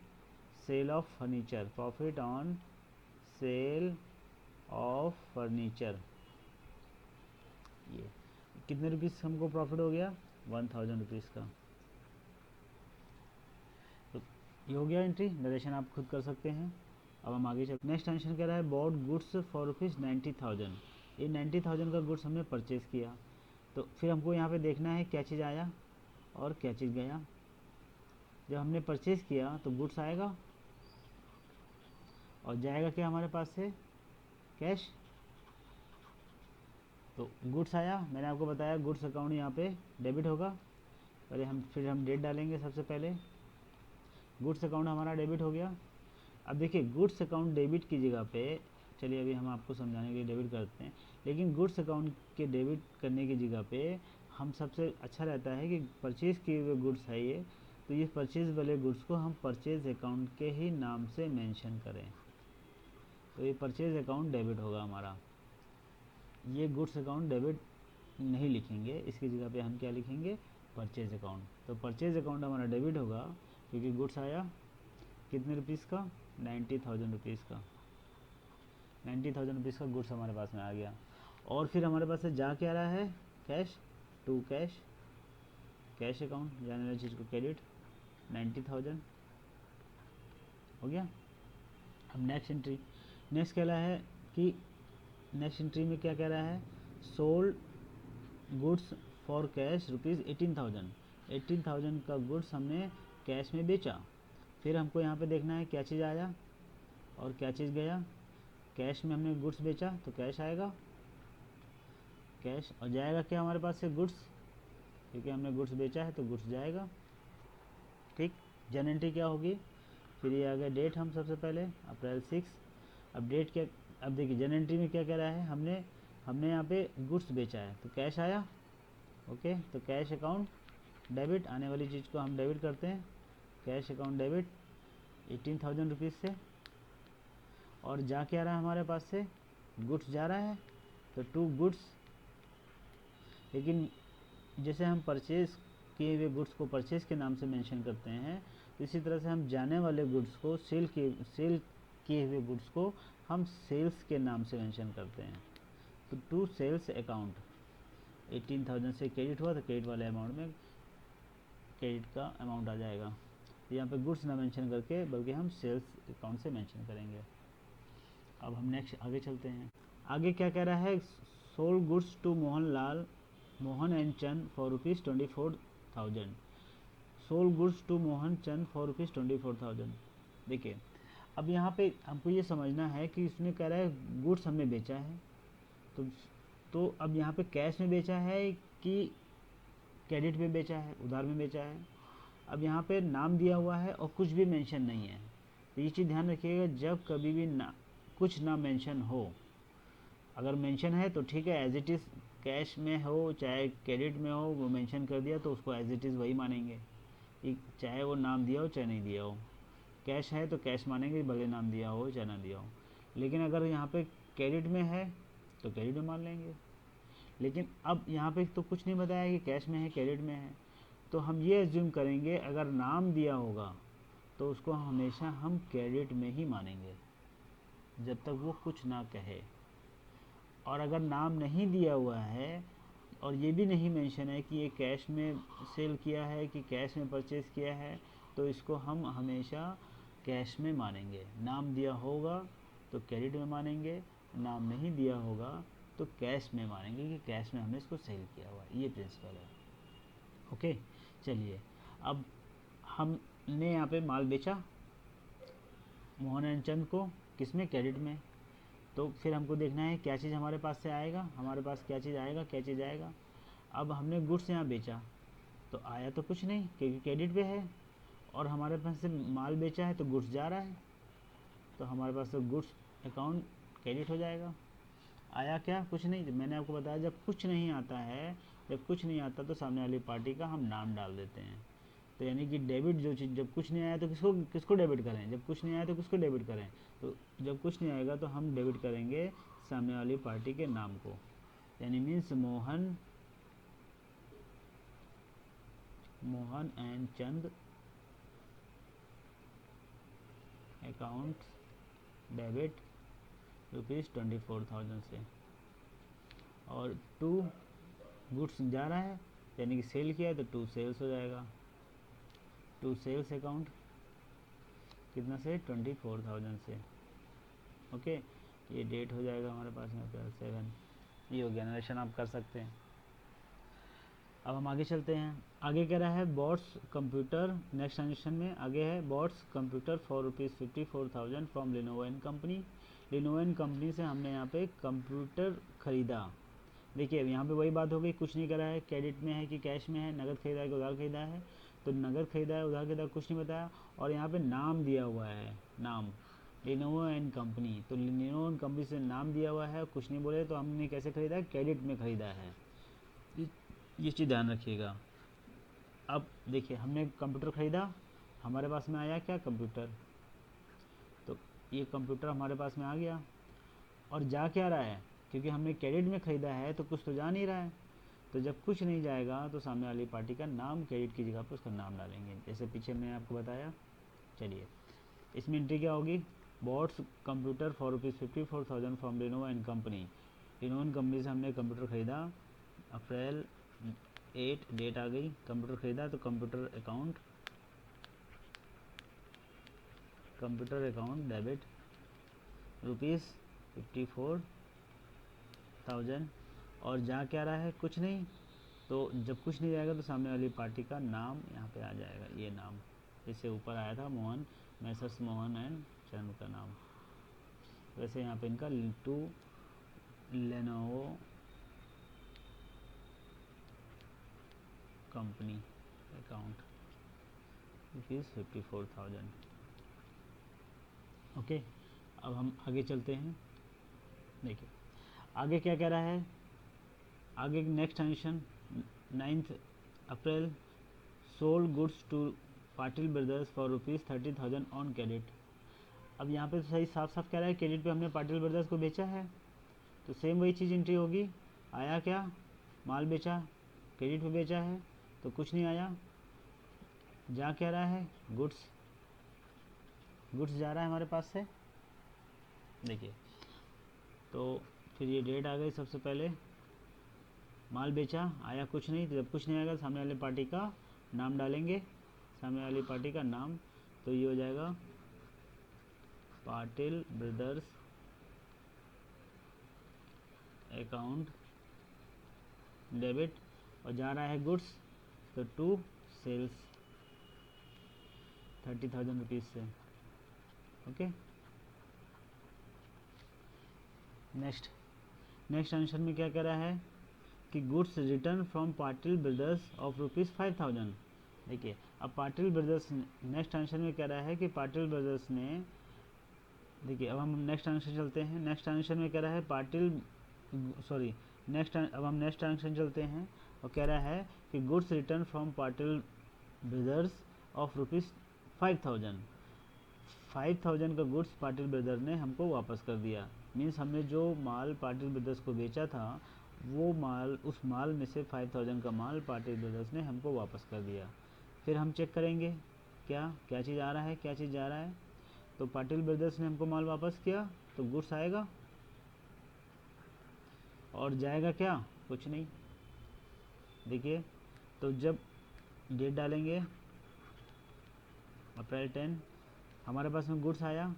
S1: sale of furniture, profit on sale of furniture. ये कितने रुपीज़ हमको प्रॉफिट हो गया, 1,000 रुपीज़ का। तो ये हो गया एंट्री, नरेशन आप खुद कर सकते हैं। अब हम आगे चलते। नेक्स्ट टेंशन कह रहा है बॉट गुड्स फॉर ₹90,000। ये 90,000 का गुड्स हमने परचेज़ किया। तो फिर हमको यहाँ पे देखना है क्या चीज़ आया और क्या चीज़ गया। जब हमने परचेज़ किया तो गुड्स आएगा और जाएगा क्या हमारे पास से, कैश। तो गुड्स आया, मैंने आपको बताया गुड्स अकाउंट यहाँ पे डेबिट होगा। पहले फिर हम डेट डालेंगे सबसे पहले। गुड्स अकाउंट हमारा डेबिट हो गया। अब देखिए गुड्स अकाउंट डेबिट की जगह पे, चलिए अभी हम आपको समझाने के लिए डेबिट करते हैं, लेकिन गुड्स अकाउंट के डेबिट करने की जगह पे हम सबसे अच्छा रहता है कि परचेज़ किए हुए गुड्स है ये, तो ये परचेज़ वाले गुड्स को हम परचेज़ अकाउंट के ही नाम से मेंशन करें। तो ये परचेज़ अकाउंट डेबिट होगा हमारा। ये गुड्स अकाउंट डेबिट नहीं लिखेंगे, इसकी जगह पे हम क्या लिखेंगे, परचेज़ अकाउंट। तो परचेज़ अकाउंट हमारा डेबिट होगा क्योंकि गुड्स आया कितने रुपीज़ का, 90,000 रुपीज़ का। 90,000 रुपीज़ का गुड्स हमारे पास में आ गया। और फिर हमारे पास से जा क्या रहा है, कैश टू कैश अकाउंट, जाने वाली चीज़ को क्रेडिट 90,000 हो गया। अब नेक्स्ट एंट्री, नेक्स्ट कह रहा है कि नेक्स्ट एंट्री में क्या कह रहा है, सोल्ड गुड्स फॉर कैश ₹18,000। 18,000 का गुड्स हमने कैश में बेचा। फिर हमको यहाँ पे देखना है क्या चीज़ आया और क्या चीज़ गया। कैश में हमने गुड्स बेचा तो कैश आएगा, कैश। और जाएगा क्या हमारे पास से, गुड्स, क्योंकि हमने गुड्स बेचा है तो गुड्स जाएगा। ठीक। जर्नल एंट्री क्या होगी, फिर ये आ गया डेट, हम सबसे पहले अप्रैल 6। अब डेट क्या, अब देखिए जर्नल एंट्री में क्या कह रहा है, हमने यहाँ पे गुड्स बेचा है तो कैश आया। ओके, तो कैश अकाउंट डेबिट, आने वाली चीज़ को हम डेबिट करते हैं, कैश अकाउंट डेबिट 18,000 रुपीज़ से। और जा क्या रहा है हमारे पास से, गुड्स जा रहा है तो टू गुड्स। लेकिन जैसे हम परचेज़ किए हुए गुड्स को परचेज़ के नाम से मेंशन करते हैं, तो इसी तरह से हम जाने वाले गुड्स को, सेल किए हुए गुड्स को हम सेल्स के नाम से मेंशन करते हैं। तो टू सेल्स अकाउंट 18,000 से क्रेडिट हुआ तो क्रेडिट वाले अमाउंट में क्रेडिट का अमाउंट आ जाएगा। तो यहाँ पे गुड्स ना मेंशन करके बल्कि हम सेल्स अकाउंट से मेंशन करेंगे। अब हम नेक्स्ट आगे चलते हैं। आगे क्या कह रहा है, sold goods to Mohan and Chand for ₹24,000। Sold goods to Mohan Chand for ₹24,000। देखिए अब यहाँ पे हमको ये समझना है कि इसमें कह रहा है गुड्स हमने बेचा है, तो अब यहाँ पे कैश में बेचा है कि क्रेडिट में बेचा है, उधार में बेचा है। अब यहाँ पे नाम दिया हुआ है और कुछ भी मेंशन नहीं है, तो ये चीज़ ध्यान रखिएगा, जब कभी भी कुछ ना मेंशन हो, अगर मेंशन है तो ठीक है, एज इट इज़ कैश में हो चाहे क्रेडिट में हो, वो मेंशन कर दिया तो उसको एज इट इज़ वही मानेंगे, चाहे वो नाम दिया हो चाहे नहीं दिया हो। कैश है तो कैश मानेंगे, भले नाम दिया हो चाहे ना दिया हो। लेकिन अगर यहाँ पे क्रेडिट में है तो क्रेडिट में मान लेंगे। लेकिन अब यहाँ पे तो कुछ नहीं बताया कि कैश में है क्रेडिट में है, तो हम ये एज्यूम करेंगे अगर नाम दिया होगा तो उसको हमेशा हम क्रेडिट में ही मानेंगे जब तक वो कुछ ना कहे। और अगर नाम नहीं दिया हुआ है और ये भी नहीं मेंशन है कि ये कैश में सेल किया है कि कैश में परचेज़ किया है, तो इसको हम हमेशा कैश में मानेंगे। नाम दिया होगा तो क्रेडिट में मानेंगे, नाम नहीं दिया होगा तो कैश में मानेंगे कि कैश में हमने इसको सेल किया हुआ है। ये प्रिंसिपल है। ओके, चलिए अब हमने यहाँ पे माल बेचा मोहन एंड चंद को, किसमें, क्रेडिट में। तो फिर हमको देखना है क्या चीज़ हमारे पास से आएगा, हमारे पास क्या चीज़ आएगा। अब हमने गुड्स यहाँ बेचा तो आया तो कुछ नहीं क्योंकि क्रेडिट पे है, और हमारे पास से माल बेचा है तो गुड्स जा रहा है, तो हमारे पास तो गुड्स अकाउंट क्रेडिट हो जाएगा। आया क्या, कुछ नहीं। तो मैंने आपको बताया जब कुछ नहीं आता है, जब कुछ नहीं आता तो सामने वाली पार्टी का हम नाम डाल देते हैं। तो यानी कि डेबिट जो चीज़, जब कुछ नहीं आया तो किसको डेबिट करें, जब कुछ नहीं आया तो किसको डेबिट करें। तो जब कुछ नहीं आएगा तो हम डेबिट करेंगे सामने वाली पार्टी के नाम को, यानी means Mohan and Chand account debit ₹24,000 से। और टू गुड्स जा रहा है यानी कि सेल किया है तो टू सेल्स हो जाएगा, टू सेल्स अकाउंट कितना से, 24,000 से। ओके, ये डेट हो जाएगा हमारे पास में अप्रैल 7। ये हो गया, नरेशन आप कर सकते हैं। अब हम आगे चलते हैं। आगे कह रहा है बॉट्स कंप्यूटर, नेक्स्ट ट्रांजेक्शन में आगे है bots computer for ₹54,000 from Lenovo and company. Lenovo and company से हमने यहाँ पे कंप्यूटर खरीदा। देखिए यहाँ पे वही बात हो गई, कुछ नहीं करा है, क्रेडिट में है कि कैश में है, नगद खरीदा है कि उधार खरीदा है। तो नगद खरीदा है, उधार खरीदा, कुछ नहीं बताया। और यहाँ पे नाम दिया हुआ है, नाम लिनोवो एंड कंपनी, तो लिनोवो एंड कंपनी से नाम दिया हुआ है, कुछ नहीं बोले, तो हमने कैसे खरीदा है, क्रेडिट में खरीदा है। ये चीज़ ध्यान रखिएगा। अब देखिए हमने कंप्यूटर खरीदा, हमारे पास में आया क्या, कंप्यूटर। तो ये कंप्यूटर हमारे पास में आ गया, और जा क्या रहा है, क्योंकि हमने क्रेडिट में ख़रीदा है तो कुछ तो जा नहीं रहा है। तो जब कुछ नहीं जाएगा तो सामने वाली पार्टी का नाम क्रेडिट की जगह पर उसका नाम डालेंगे, जैसे पीछे मैंने आपको बताया। चलिए इसमें एंट्री क्या होगी, bots computer for ₹54,000 from Lenovo and company. Lenovo and company से हमने कंप्यूटर ख़रीदा, अप्रैल 8 डेट आ गई, कंप्यूटर ख़रीदा। तो कंप्यूटर अकाउंट डेबिट ₹54,000। और जा क्या रहा है, कुछ नहीं। तो जब कुछ नहीं जाएगा तो सामने वाली पार्टी का नाम यहाँ पे आ जाएगा, ये नाम जैसे ऊपर आया था मोहन, मैसर्स मोहन एंड चंद का नाम, वैसे यहाँ पे इनका to Lenovo company account ₹54,000। Okay, अब हम आगे चलते हैं। देखिए आगे क्या कह रहा है, आगे next transaction 9 April sold goods to Patil brothers for ₹30,000 on credit. अब यहाँ पे तो सही साफ साफ कह रहा है क्रेडिट पे हमने पाटिल ब्रदर्स को बेचा है, तो सेम वही चीज़ एंट्री होगी। आया क्या, माल बेचा, क्रेडिट पे बेचा है तो कुछ नहीं आया। जा क्या रहा है, गुड्स जा रहा है हमारे पास से। देखिए तो फिर ये डेट आ गई, सबसे पहले माल बेचा, आया कुछ नहीं, तो जब कुछ नहीं आएगा सामने वाली पार्टी का नाम डालेंगे, सामने वाली पार्टी का नाम, तो ये हो जाएगा पाटिल ब्रदर्स अकाउंट डेबिट, और जा रहा है गुड्स तो टू सेल्स 30,000 रुपीज़ से। ओके, नेक्स्ट आंसर में क्या कह रहा है कि goods return from Patil brothers of ₹5,000। देखिए अब पाटिल ब्रदर्स नेक्स्ट आंसर में कह रहा है कि पाटिल ब्रदर्स ने, देखिए अब हम नेक्स्ट आंसर चलते हैं। नेक्स्ट आंसर में कह रहा है अब हम नेक्स्ट आंसर चलते हैं और कह रहा है कि goods return from Patil brothers of ₹5,000। 5,000 का गुड्स पाटिल ब्रदर ने हमको वापस कर दिया। मीन्स हमने जो माल पाटिल ब्रदर्स को बेचा था वो माल, उस माल में से 5,000 का माल पाटिल ब्रदर्स ने हमको वापस कर दिया। फिर हम चेक करेंगे क्या चीज़ आ रहा है, क्या चीज़ जा रहा है। तो पाटिल ब्रदर्स ने हमको माल वापस किया तो गुड्स आएगा, और जाएगा क्या, कुछ नहीं। देखिए तो जब डेट डालेंगे अप्रैल 10, हमारे पास में गुड्स आया,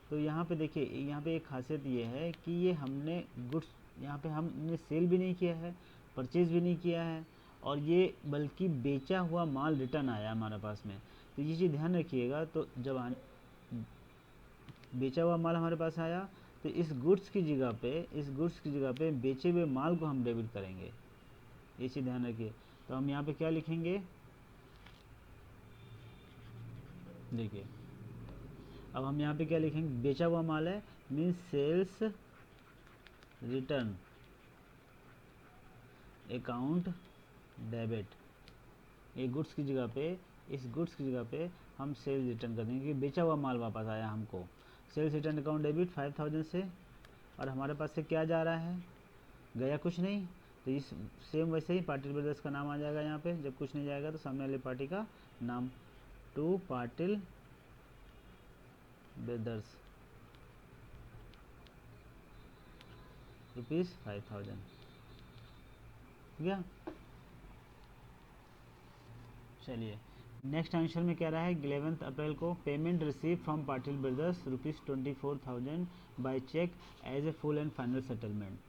S1: तो यहाँ पे देखिए, यहाँ पे एक खासियत ये है कि ये हमने गुड्स, यहाँ पे हमने सेल भी नहीं किया है, परचेज़ भी नहीं किया है, और ये बल्कि बेचा हुआ माल रिटर्न आया हमारे पास में। तो ये चीज़ ध्यान रखिएगा। तो जब बेचा हुआ माल हमारे पास आया तो इस गुड्स की जगह पे बेचे हुए माल को हम डेबिट करेंगे, ये चीज़ ध्यान रखिए। तो हम यहाँ पे क्या लिखेंगे, देखिए अब हम यहाँ पे क्या लिखेंगे, बेचा हुआ माल है means sales return account debit. ये गुड्स की जगह पे, इस गुड्स की जगह पे हम सेल्स रिटर्न कर देंगे, क्योंकि बेचा हुआ माल वापस आया हमको। सेल्स रिटर्न अकाउंट डेबिट 5,000 से, और हमारे पास से क्या जा रहा है, गया कुछ नहीं, तो इस सेम वैसे ही पाटिल ब्रदर्स का नाम आ जाएगा यहाँ पे। जब कुछ नहीं जाएगा तो सामने वाली पार्टी का नाम, टू पाटिल ब्रदर्स ₹5,000। ठीक है, चलिए नेक्स्ट आंसर में क्या रहा है, 11 अप्रैल को payment receive from Patil brothers ₹24,000 by cheque as a full and final settlement.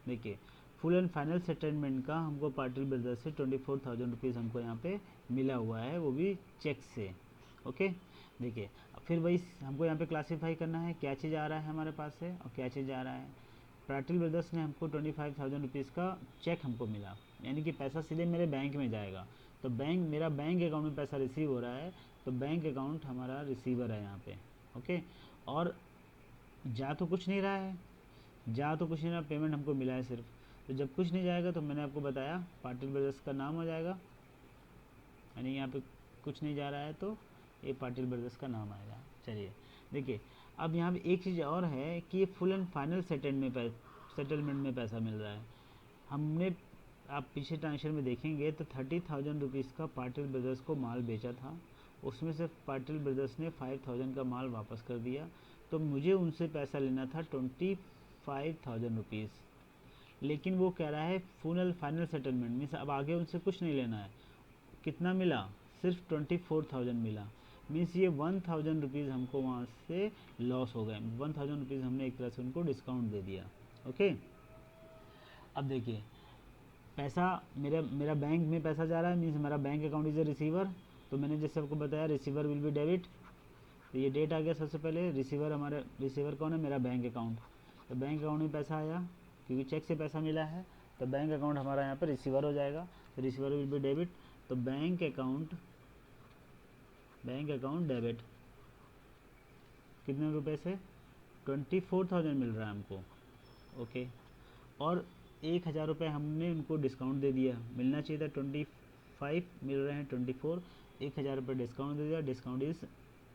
S1: देखिए फुल एंड फाइनल सेटलमेंट का हमको पाटिल ब्रदर्स से ₹24,000 हमको यहाँ पे मिला हुआ है, वो भी चेक से। ओके, देखिए फिर वही हमको यहाँ पे क्लासीफाई करना है क्या चीज़ आ रहा है हमारे पास से और क्या चीज़ आ रहा है। पाटिल ब्रदर्स ने हमको ₹25,000 का चेक हमको मिला, यानी कि पैसा सीधे मेरे बैंक में जाएगा। तो मेरा बैंक अकाउंट में पैसा रिसीव हो रहा है, तो बैंक अकाउंट हमारा रिसीवर है यहाँ पे। ओके, और जा तो कुछ नहीं रहा, पेमेंट हमको मिला है सिर्फ। तो जब कुछ नहीं जाएगा तो मैंने आपको बताया पाटिल ब्रदर्स का नाम हो जाएगा, यानी यहाँ पे कुछ नहीं जा रहा है तो ये पाटिल ब्रदर्स का नाम आएगा। चलिए देखिए अब यहाँ पे एक चीज़ और है कि ये फुल एंड फाइनल सेटलमेंट में पैसा मिल रहा है। हमने, आप पीछे ट्रांजेक्शन में देखेंगे तो 30,000 का पाटिल ब्रदर्स को माल बेचा था, उसमें से पाटिल ब्रदर्स ने 5,000 का माल वापस कर दिया, तो मुझे उनसे पैसा लेना था 25,000 लेकिन वो कह रहा है फुल फाइनल सेटलमेंट मीन्स अब आगे उनसे कुछ नहीं लेना है। कितना मिला, सिर्फ 24,000 मिला, मीन्स ये 1,000 हमको वहाँ से लॉस हो गए। 1,000 हमने एक तरह से उनको डिस्काउंट दे दिया। ओके, अब देखिए पैसा मेरा बैंक में पैसा जा रहा है, मीन्स हमारा bank account is a receiver. तो मैंने जैसे आपको बताया रिसीवर विल बी डेबिट, तो ये डेट आ गया सबसे पहले। रिसीवर कौन है, मेरा बैंक अकाउंट। तो बैंक अकाउंट में पैसा आया क्योंकि चेक से पैसा मिला है, तो बैंक अकाउंट हमारा यहाँ पर रिसीवर हो जाएगा। तो रिसीवर विल बी डेबिट, तो bank account bank account debit, कितने रुपए से? 24,000 मिल रहा है हमको, ओके। और 1,000 रुपये हमने उनको डिस्काउंट दे दिया, मिलना चाहिए था 25, मिल रहे हैं 24, 1,000 रुपये डिस्काउंट दे दिया। डिस्काउंट इज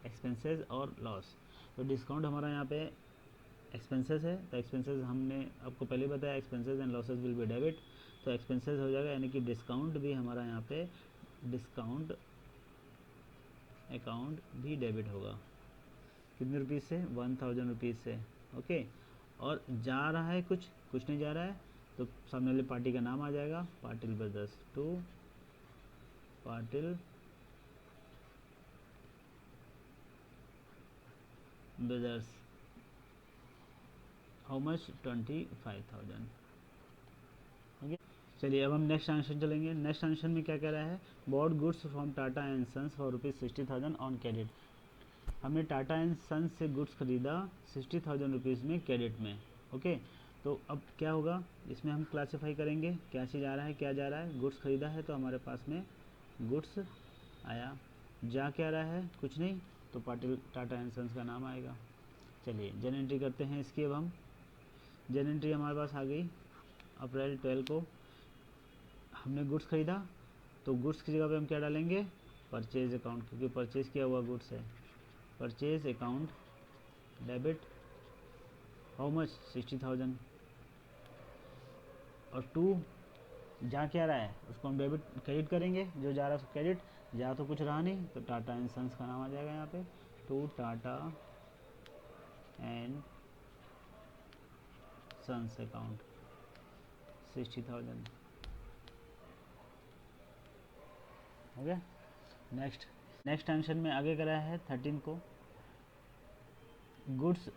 S1: एक्सपेंसेस और लॉस, तो डिस्काउंट हमारा यहाँ पे एक्सपेंसेस है, तो एक्सपेंसेस हमने आपको पहले बताया expenses and losses will be debit, तो एक्सपेंसेस हो जाएगा, यानी कि डिस्काउंट भी हमारा यहाँ पे डिस्काउंट अकाउंट भी डेबिट होगा। कितने रुपीज़ से? 1,000 रुपीज़ से, ओके। और जा रहा है कुछ नहीं जा रहा है, तो सामने वाली पार्टी का नाम आ जाएगा, Patil brothers, to Patil brothers, how much? 25,000, okay. चलिए अब हम नेक्स्ट ट्रांजेक्शन चलेंगे। नेक्स्ट ट्रांजेक्शन में क्या कह रहा है? Bought goods from Tata and sons for ₹60,000 on credit. हमने टाटा एंड सन्स से गुड्स खरीदा 60,000 रुपीज़ में क्रेडिट में, ओके। तो अब क्या होगा, इसमें हम क्लासीफाई करेंगे क्या चीज़ आ रहा है, क्या जा रहा है। गुड्स खरीदा है तो हमारे पास में गुड्स आया, जा क्या रहा है? कुछ नहीं, तो पाटिल टाटा एंड सन्स का नाम आएगा। चलिए जन एंट्री करते हैं इसकी। अब हम जन एंट्री हमारे पास आ गई। अप्रैल 12 को हमने गुड्स खरीदा, तो गुड्स की जगह पे हम क्या डालेंगे? परचेज अकाउंट, क्योंकि परचेज किया हुआ गुड्स है। Purchase account debit, how much? 60,000। और टू जा क्या रहा है, उसको हम डेबिट क्रेडिट करेंगे, जो जा रहा है उसको क्रेडिट, जा तो कुछ रहा नहीं, तो टाटा एंड सन्स का नाम आ जाएगा यहाँ पे, to Tata and sons account 60,000, हो गया। नेक्स्ट ट्रांजेक्शन में आगे करा है 13 को, goods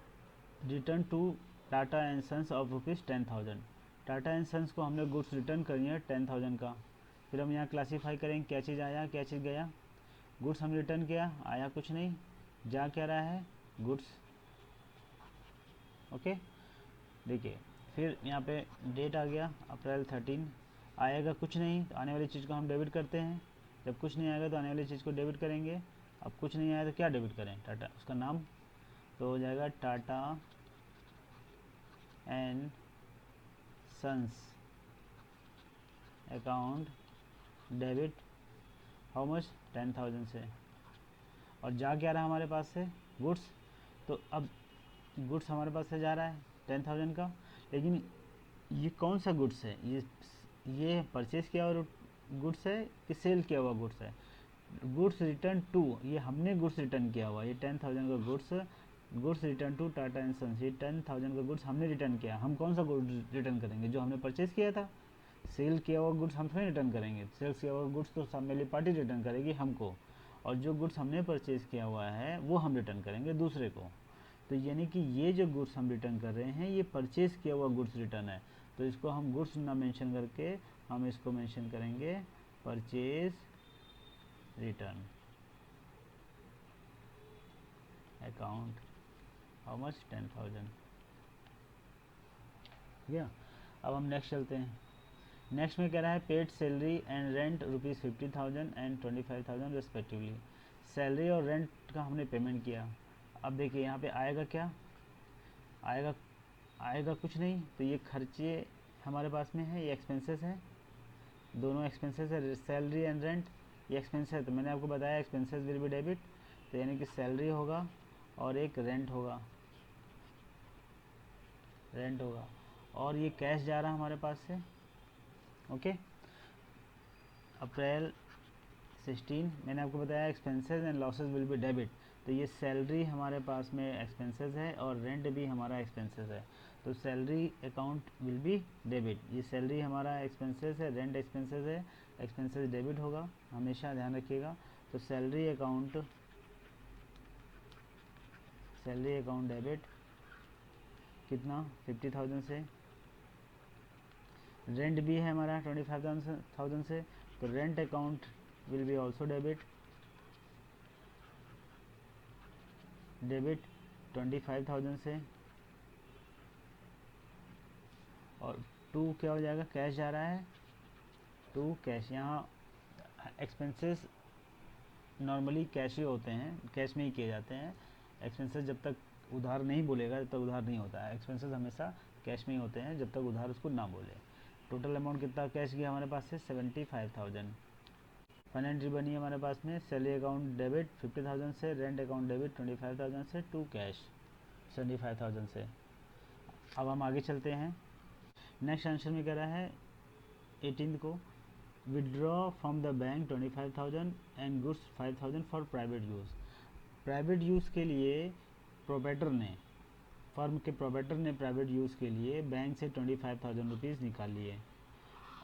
S1: return to Tata and sons of ₹10,000। Tata and sons को हमने गुड्स रिटर्न करनी है 10,000 का। फिर हम यहाँ क्लासीफाई करेंगे क्या चीज़ आया क्या चीज़ गया। गुड्स हम रिटर्न किया, आया कुछ नहीं, जा क्या रहा है? Goods, okay. देखिए फिर यहाँ पे डेट आ गया अप्रैल 13, आएगा कुछ नहीं, तो आने वाली चीज़ को हम डेबिट करते हैं। जब कुछ नहीं आएगा तो आने वाली चीज़ को डेबिट करेंगे। अब कुछ नहीं आया तो क्या डेबिट करें? टाटा, उसका नाम तो हो जाएगा Tata and sons account debit, how much? 10,000 से। और जा क्या रहा हमारे पास से? गुड्स, तो अब गुड्स हमारे पास से जा रहा है 10,000 का, लेकिन ये कौन सा गुड्स है? ये परचेज़ किया हुआ गुड्स है कि सेल किया हुआ गुड्स है? गुड्स रिटर्न टू, ये हमने गुड्स रिटर्न किया हुआ, ये 10,000 का goods return to Tata and sons, ये 10,000 का गुड्स हमने रिटर्न किया। हम कौन सा गुड्स रिटर्न करेंगे? जो हमने परचेज़ किया था। सेल किया हुआ गुड्स हम थोड़ी रिटर्न करेंगे, सेल किया हुआ गुड्स तो सामने वाली पार्टी रिटर्न करेगी हमको, और जो गुड्स हमने परचेज़ किया हुआ है वो हम रिटर्न करेंगे दूसरे को। तो यानी कि ये जो गुड्स हम रिटर्न कर रहे हैं ये परचेज़ किया हुआ गुड्स रिटर्न है, तो इसको हम गुड्स ना मेंशन करके हम इसको मेंशन करेंगे purchase return account, how much? 10,000, ठीक है। अब हम नेक्स्ट चलते हैं। नेक्स्ट में कह रहा है paid salary and rent ₹50,000 and 25,000 respectively. Salary और रेंट का हमने पेमेंट किया। अब देखिए यहाँ पे आएगा क्या? आएगा कुछ नहीं, तो ये खर्चे हमारे पास में है, ये एक्सपेंसेस है, दोनों एक्सपेंसेस है। सैलरी एंड रेंट ये एक्सपेंस है, तो मैंने आपको बताया एक्सपेंसेस विल बी डेबिट, तो यानी कि सैलरी होगा और एक रेंट होगा, और ये कैश जा रहा है हमारे पास से, ओके। अप्रैल 16 मैंने आपको बताया expenses and losses will be debit, तो ये सैलरी हमारे पास में एक्सपेंसेस है और रेंट भी हमारा एक्सपेंसेस है, तो salary account will be debit. ये सैलरी हमारा एक्सपेंसेस है, रेंट एक्सपेंसेस है, एक्सपेंसेस डेबिट होगा, हमेशा ध्यान रखिएगा। तो सैलरी अकाउंट डेबिट कितना? 50,000 से। रेंट भी है हमारा 25,000 से, तो rent account will be also debit 25,000 से। और टू क्या हो जाएगा? कैश जा रहा है, टू कैश। यहाँ एक्सपेंसेस नॉर्मली कैश ही होते हैं, कैश में ही किए जाते हैं। एक्सपेंसेस जब तक उधार नहीं बोलेगा तब तक उधार नहीं होता है। एक्सपेंसेस हमेशा कैश में ही होते हैं जब तक उधार उसको ना बोले। टोटल अमाउंट कितना कैश गया हमारे पास से 75,000। फाइनेंस एंट्री बनी है हमारे पास में, सैलरी अकाउंट डेबिट 50,000 से, रेंट अकाउंट डेबिट 25,000 से, टू कैश 75,000 से। अब हम आगे चलते हैं। नेक्स्ट आंसर में कह रहा है 18 को, withdraw from the bank 25,000 and goods 5,000 for private use. Private use के लिए प्रोपराइटर ने, फर्म के प्रोपराइटर ने प्राइवेट यूज़ के लिए बैंक से 25,000 रुपीज़ निकाल लिए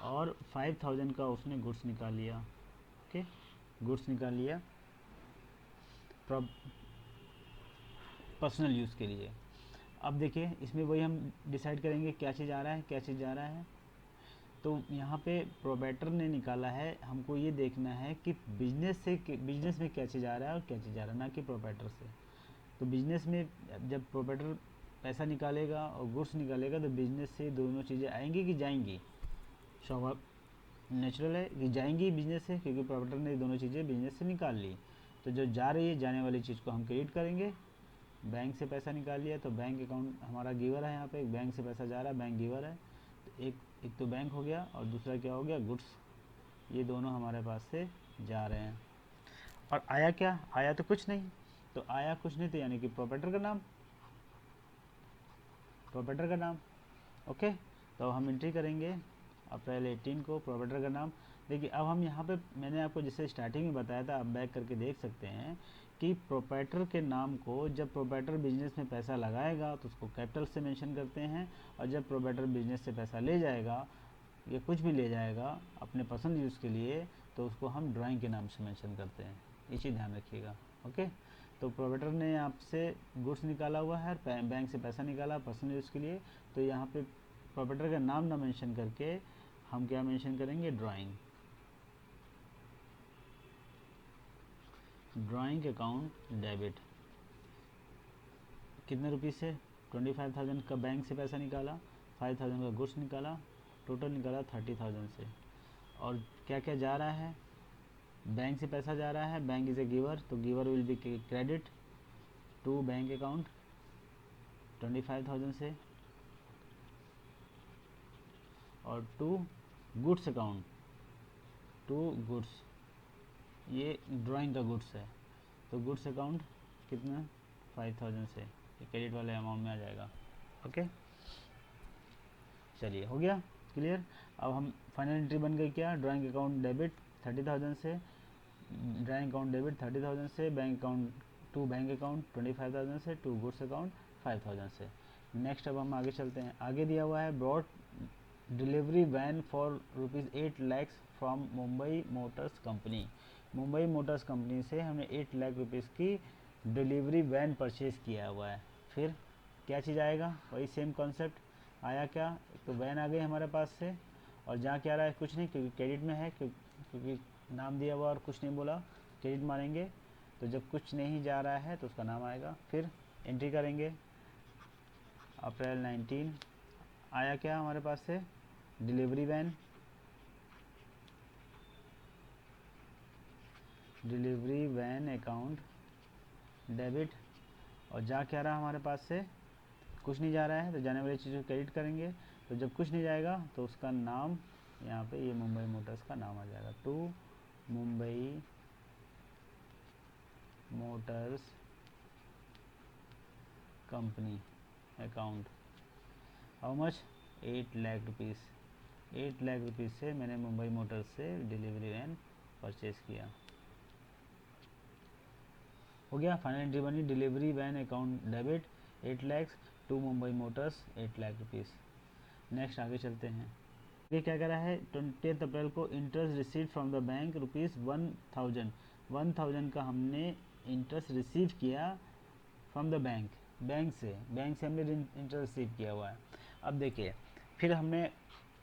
S1: और 5,000 का उसने गुड्स निकाल लिया। ओके, गुड्स निकाल लिया पर्सनल यूज़ के लिए। अब देखिए इसमें वही हम डिसाइड करेंगे क्या चीज़ आ रहा है, क्या चीज़ जा रहा है। तो यहाँ पे प्रोपराइटर ने निकाला है, हमको ये देखना है कि बिजनेस में क्या चीज़ आ रहा है और क्या चीज़ आ रहा है, ना कि प्रोपराइटर से। तो बिजनेस में जब प्रोपराइटर पैसा निकालेगा और गुड्स निकालेगा तो बिजनेस से दोनों चीज़ें आएंगी कि जाएंगी? स्वाभाविक नेचुरल है कि जाएंगी बिजनेस से, क्योंकि प्रोपराइटर ने दोनों चीज़ें बिजनेस से निकाल ली। तो जो जा रही है, जाने वाली चीज़ को हम क्रेडिट करेंगे। बैंक से पैसा निकाल लिया तो बैंक अकाउंट हमारा गिवर है, यहाँ पे बैंक से पैसा जा रहा है, बैंक गिवर है। तो एक तो बैंक हो गया और दूसरा क्या हो गया, गुड्स। ये दोनों हमारे पास से जा रहे हैं। और आया क्या? आया तो कुछ नहीं। तो आया कुछ नहीं तो यानी कि प्रोपराइटर का नाम, प्रोपराइटर का नाम। ओके, तो हम एंट्री करेंगे अप्रैल 18 को, प्रोपराइटर का नाम। देखिए अब हम यहाँ पे, मैंने आपको जैसे स्टार्टिंग में बताया था, आप बैक करके देख सकते हैं कि प्रोपराइटर के नाम को जब प्रोपराइटर बिजनेस में पैसा लगाएगा तो उसको कैपिटल से मेंशन करते हैं, और जब प्रोपराइटर बिजनेस से पैसा ले जाएगा या कुछ भी ले जाएगा अपने पसंद यूज़ के लिए तो उसको हम ड्राइंग के नाम से मेंशन करते हैं। ये चीज़ ध्यान रखिएगा। ओके, तो प्रोपराइटर ने आपसे गुड्स निकाला हुआ है, बैंक से पैसा निकाला पर्सनल यूज़ के लिए, तो यहाँ पे प्रोपराइटर का नाम ना मेंशन करके हम क्या मेंशन करेंगे, ड्राइंग। ड्राइंग अकाउंट डेबिट कितने रुपीज़ से, 25,000 का बैंक से पैसा निकाला, 5,000 का गुड्स निकाला, टोटल निकाला 30,000 से। और क्या क्या जा रहा है, बैंक से पैसा जा रहा है, बैंक इज़ ए गिवर, तो giver will be credit to bank account 25,000 से, और to goods account, to goods, ये ड्राइंग का गुड्स है तो गुड्स अकाउंट कितना, 5,000 से, ये क्रेडिट वाले अमाउंट में आ जाएगा। ओके, चलिए हो गया क्लियर। अब हम फाइनल एंट्री बन गई क्या, ड्राइंग अकाउंट डेबिट 30,000 से, ड्राइंग अकाउंट डेबिट 30,000 से, bank account to bank account 25,000 से, टू गुड्स अकाउंट 5,000 से। नेक्स्ट अब हम आगे चलते हैं। आगे दिया हुआ है broad delivery van for ₹8 lakh from Mumbai motors company. Mumbai motors company से हमने 8 लाख रुपीज़ की डिलीवरी वैन परचेज़ किया हुआ है। फिर क्या चीज़ आएगा, वही सेम कॉन्सेप्ट आया क्या, एक तो वैन आ गई हमारे पास से, और जहाँ क्या रहा है कुछ नहीं, क्योंकि क्रेडिट में है, क्योंकि नाम दिया हुआ और कुछ नहीं बोला, क्रेडिट मारेंगे। तो जब कुछ नहीं जा रहा है तो उसका नाम आएगा। फिर एंट्री करेंगे अप्रैल 19, आया क्या हमारे पास से, delivery van, delivery van account debit, और जा क्या रहा हमारे पास से, कुछ नहीं जा रहा है, तो जाने वाली चीज़ को क्रेडिट करेंगे। तो जब कुछ नहीं जाएगा तो उसका नाम यहाँ पे ये मुंबई मोटर्स का नाम आ जाएगा, to Mumbai motors company account, how much, 8 lakh rupees. 8 lakh rupees से मैंने मुंबई मोटर्स से डिलीवरी वैन परचेज़ किया। हो गया, फाइनल एंट्री बनी, delivery van account debit 8 lakh to Mumbai motors 8 lakh rupees. Next आगे चलते हैं। ये क्या कह रहा है, 20 अप्रैल को interest receive from the bank ₹1,000। 1,000 का हमने इंटरेस्ट रिसीव किया फ्रॉम द बैंक, बैंक से हमने इंटरेस्ट रिसीव किया हुआ है। अब देखिए फिर हमने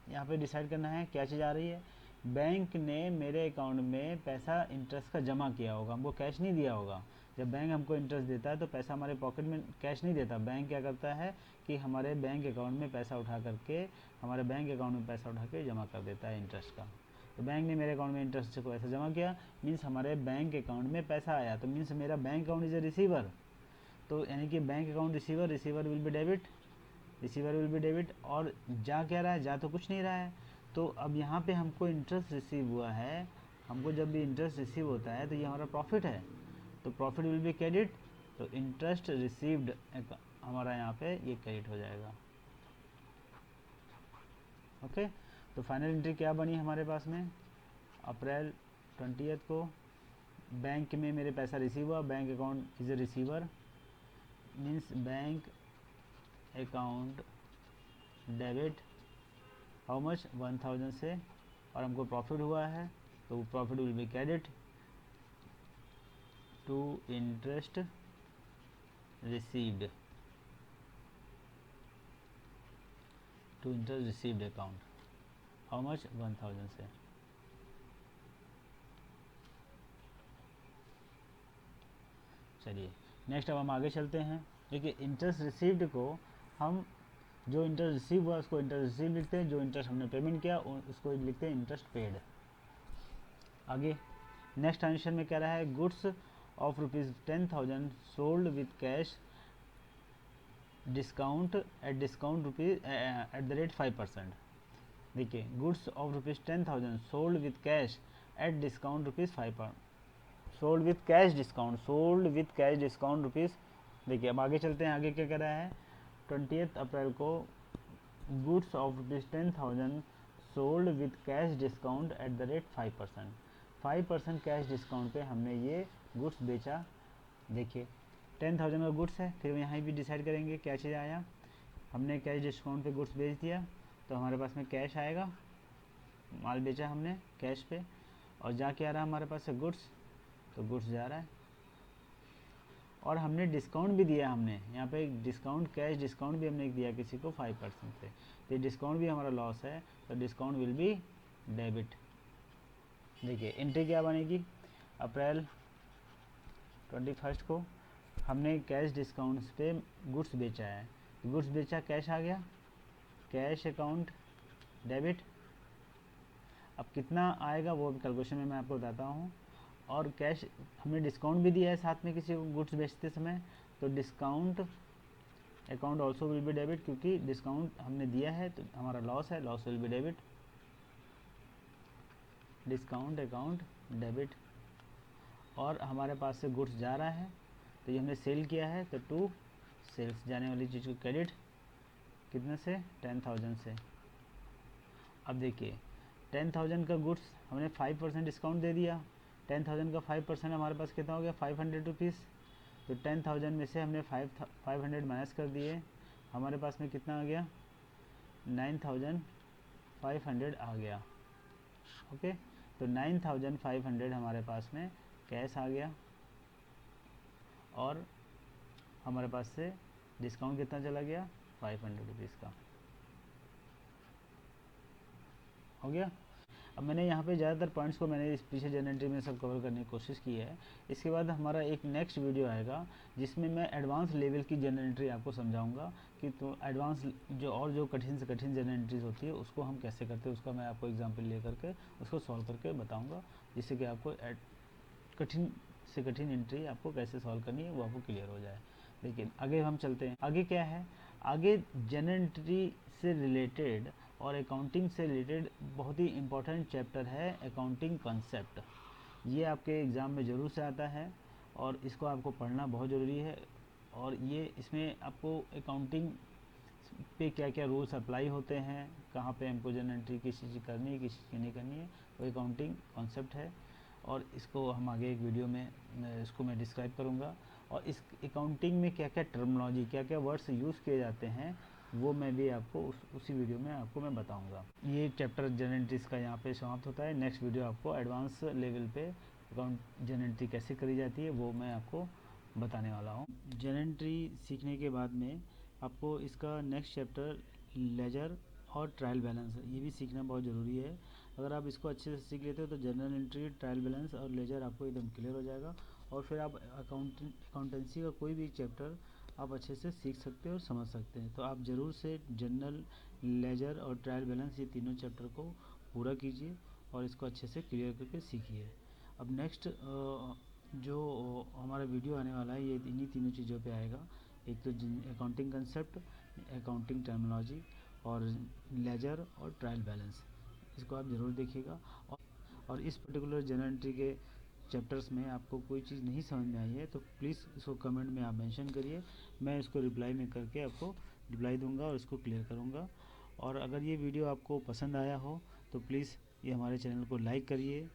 S1: यहाँ पे डिसाइड करना है क्या चीज़ आ रही है। बैंक ने मेरे अकाउंट में पैसा इंटरेस्ट का जमा किया होगा, हमको कैश नहीं दिया होगा। जब बैंक हमको इंटरेस्ट देता है तो पैसा हमारे पॉकेट में कैश नहीं देता, बैंक क्या करता है कि हमारे बैंक अकाउंट में पैसा उठा करके, हमारे बैंक अकाउंट में पैसा उठा के जमा कर देता है इंटरेस्ट का। तो बैंक ने मेरे अकाउंट में इंटरेस्ट को ऐसा जमा किया, मीन्स हमारे बैंक अकाउंट में पैसा आया, तो मीन्स मेरा bank account is a receiver. तो यानी कि bank account receiver, receiver will be debit, receiver will be debit. और जा क्या रहा है, जा तो कुछ नहीं रहा है। तो अब यहाँ पे हमको इंटरेस्ट रिसीव हुआ है, हमको जब भी इंटरेस्ट रिसीव होता है तो ये हमारा प्रॉफिट है, तो प्रॉफिट विल बी क्रेडिट। तो इंटरेस्ट रिसीव्ड हमारा यहाँ पे ये क्रेडिट हो जाएगा। ओके, तो फाइनल एंट्री क्या बनी हमारे पास में, अप्रैल 20 को बैंक में मेरे पैसा रिसीव हुआ, bank account is a receiver, means bank account debit how much 1000 से, और हमको प्रॉफिट हुआ है तो profit will be credit to interest received, to interest received account how much 1000 से। चलिए नेक्स्ट अब हम आगे चलते हैं। देखिए इंटरेस्ट रिसीव्ड को हम, जो इंटरेस्ट रिसीव हुआ उसको इंटरेस्ट रिसीव लिखते हैं, जो इंटरेस्ट हमने पेमेंट किया उसको लिखते हैं इंटरेस्ट पेड। आगे नेक्स्ट ट्रांजेक्शन में कह रहा है goods of ₹10,000 sold with cash discount at discount ₹5%। देखिए goods of ₹10,000 sold with cash at discount ₹5, sold with cash discount, sold with cash discount rupees. देखिए अब आगे चलते हैं, आगे क्या कह रहा है, 20 अप्रैल को goods of ₹10,000 sold with cash discount at the rate 5%, 5% cash discount पे हमने ये गुड्स बेचा। देखिए 10,000 का गुड्स है, फिर यहाँ भी डिसाइड करेंगे क्या चीज़ आया, हमने कैश डिस्काउंट पे गुड्स बेच दिया तो हमारे पास में कैश आएगा, माल बेचा हमने कैश पे, और जा के आ रहा है हमारे पास से गुड्स, तो गुड्स जा रहा है, और हमने डिस्काउंट भी दिया, हमने यहाँ पे डिस्काउंट, कैश डिस्काउंट भी हमने दिया किसी को 5% से, तो डिस्काउंट भी हमारा लॉस है, तो डिस्काउंट विल बी डेबिट। देखिए एंट्री क्या बनेगी, अप्रैल 21 को हमने कैश डिस्काउंट पे गुड्स बेचा है, गुड्स बेचा, कैश आ गया, कैश अकाउंट डेबिट। अब कितना आएगा वो कैलकुलेशन में मैं आपको बताता हूँ। और कैश हमने डिस्काउंट भी दिया है साथ में किसी को गुड्स बेचते समय, तो discount account also will be debit, क्योंकि डिस्काउंट हमने दिया है तो हमारा लॉस है, loss will be debit, discount account debit. और हमारे पास से गुड्स जा रहा है तो ये हमने सेल किया है, तो टू सेल्स जाने वाली चीज़ को क्रेडिट, कितने से, 10,000 से। अब देखिए 10,000 का गुड्स हमने 5% डिस्काउंट दे दिया, 10,000 का 5% हमारे पास कितना हो गया, 500 रुपीज़। तो 10,000 में से हमने 500 माइनस कर दिए, हमारे पास में कितना आ गया, 9,500 आ गया। ओके, तो 9,500 हमारे पास में कैश आ गया, और हमारे पास से डिस्काउंट कितना चला गया, 500 रुपीज़ का हो गया। अब मैंने यहाँ पे ज़्यादातर पॉइंट्स को मैंने इस पीछे जर्नल एंट्री में सब कवर करने की कोशिश की है। इसके बाद हमारा एक नेक्स्ट वीडियो आएगा जिसमें मैं एडवांस लेवल की जर्नल एंट्री आपको समझाऊंगा कि तो एडवांस जो कठिन से कठिन जर्नल एंट्रीज होती है उसको हम कैसे करते हैं, उसका मैं आपको एग्जाम्पल ले करके उसको सॉल्व करके बताऊँगा, जिससे कि आपको कठिन से कठिन एंट्री आपको कैसे सॉल्व करनी है वो आपको क्लियर हो जाए। लेकिन आगे हम चलते हैं, आगे क्या है, आगे जर्नल एंट्री से रिलेटेड और अकाउंटिंग से रिलेटेड बहुत ही इम्पोर्टेंट चैप्टर है अकाउंटिंग कॉन्सेप्ट। ये आपके एग्ज़ाम में ज़रूर से आता है और इसको आपको पढ़ना बहुत ज़रूरी है। और ये इसमें आपको अकाउंटिंग पे क्या क्या रूल्स अप्लाई होते हैं, कहाँ पे हमको जर्नल एंट्री किस चीज़ की करनी है किस चीज़ की नहीं करनी है, वो अकाउंटिंग कॉन्सेप्ट है। और इसको हम आगे एक वीडियो में इसको मैं डिस्क्राइब करूँगा, और इस अकाउंटिंग में क्या क्या टर्मिनोलॉजी, क्या क्या वर्ड्स यूज़ किए जाते हैं वो मैं भी आपको उसी वीडियो में आपको मैं बताऊंगा। ये चैप्टर जर्नल एंट्रीज का यहाँ पे समाप्त होता है। नेक्स्ट वीडियो आपको एडवांस लेवल पे अकाउंट जर्नल एंट्री कैसे करी जाती है वो मैं आपको बताने वाला हूँ। जर्नल एंट्री सीखने के बाद में आपको इसका नेक्स्ट चैप्टर लेजर और ट्रायल बैलेंस ये भी सीखना बहुत ज़रूरी है। अगर आप इसको अच्छे से सीख लेते हो तो जर्नल एंट्री, ट्रायल बैलेंस और लेजर आपको एकदम क्लियर हो जाएगा, और फिर आप अकाउंटेंसी का कोई भी चैप्टर आप अच्छे से सीख सकते हैं और समझ सकते हैं। तो आप ज़रूर से जर्नल, लेजर और ट्रायल बैलेंस ये तीनों चैप्टर को पूरा कीजिए और इसको अच्छे से क्लियर करके सीखिए। अब नेक्स्ट जो हमारा वीडियो आने वाला है ये इन्हीं तीनों चीज़ों पे आएगा। एक तो अकाउंटिंग कंसेप्ट, अकाउंटिंग टर्मिनोलॉजी और लेजर और ट्रायल बैलेंस, इसको आप ज़रूर देखिएगा। और इस पर्टिकुलर जनरल एंट्री के चैप्टर्स में आपको कोई चीज़ नहीं समझ में आई है तो प्लीज़ इसको कमेंट में आप मेंशन करिए, मैं इसको रिप्लाई में करके आपको रिप्लाई दूंगा और इसको क्लियर करूंगा। और अगर ये वीडियो आपको पसंद आया हो तो प्लीज़ ये हमारे चैनल को लाइक करिए,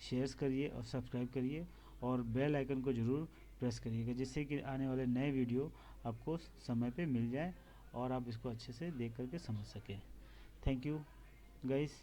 S1: शेयर्स करिए और सब्सक्राइब करिए और बेल आइकन को ज़रूर प्रेस करिएगा, जिससे कि आने वाले नए वीडियो आपको समय पे मिल जाए और आप इसको अच्छे से देख करके समझ सकें। Thank you guys.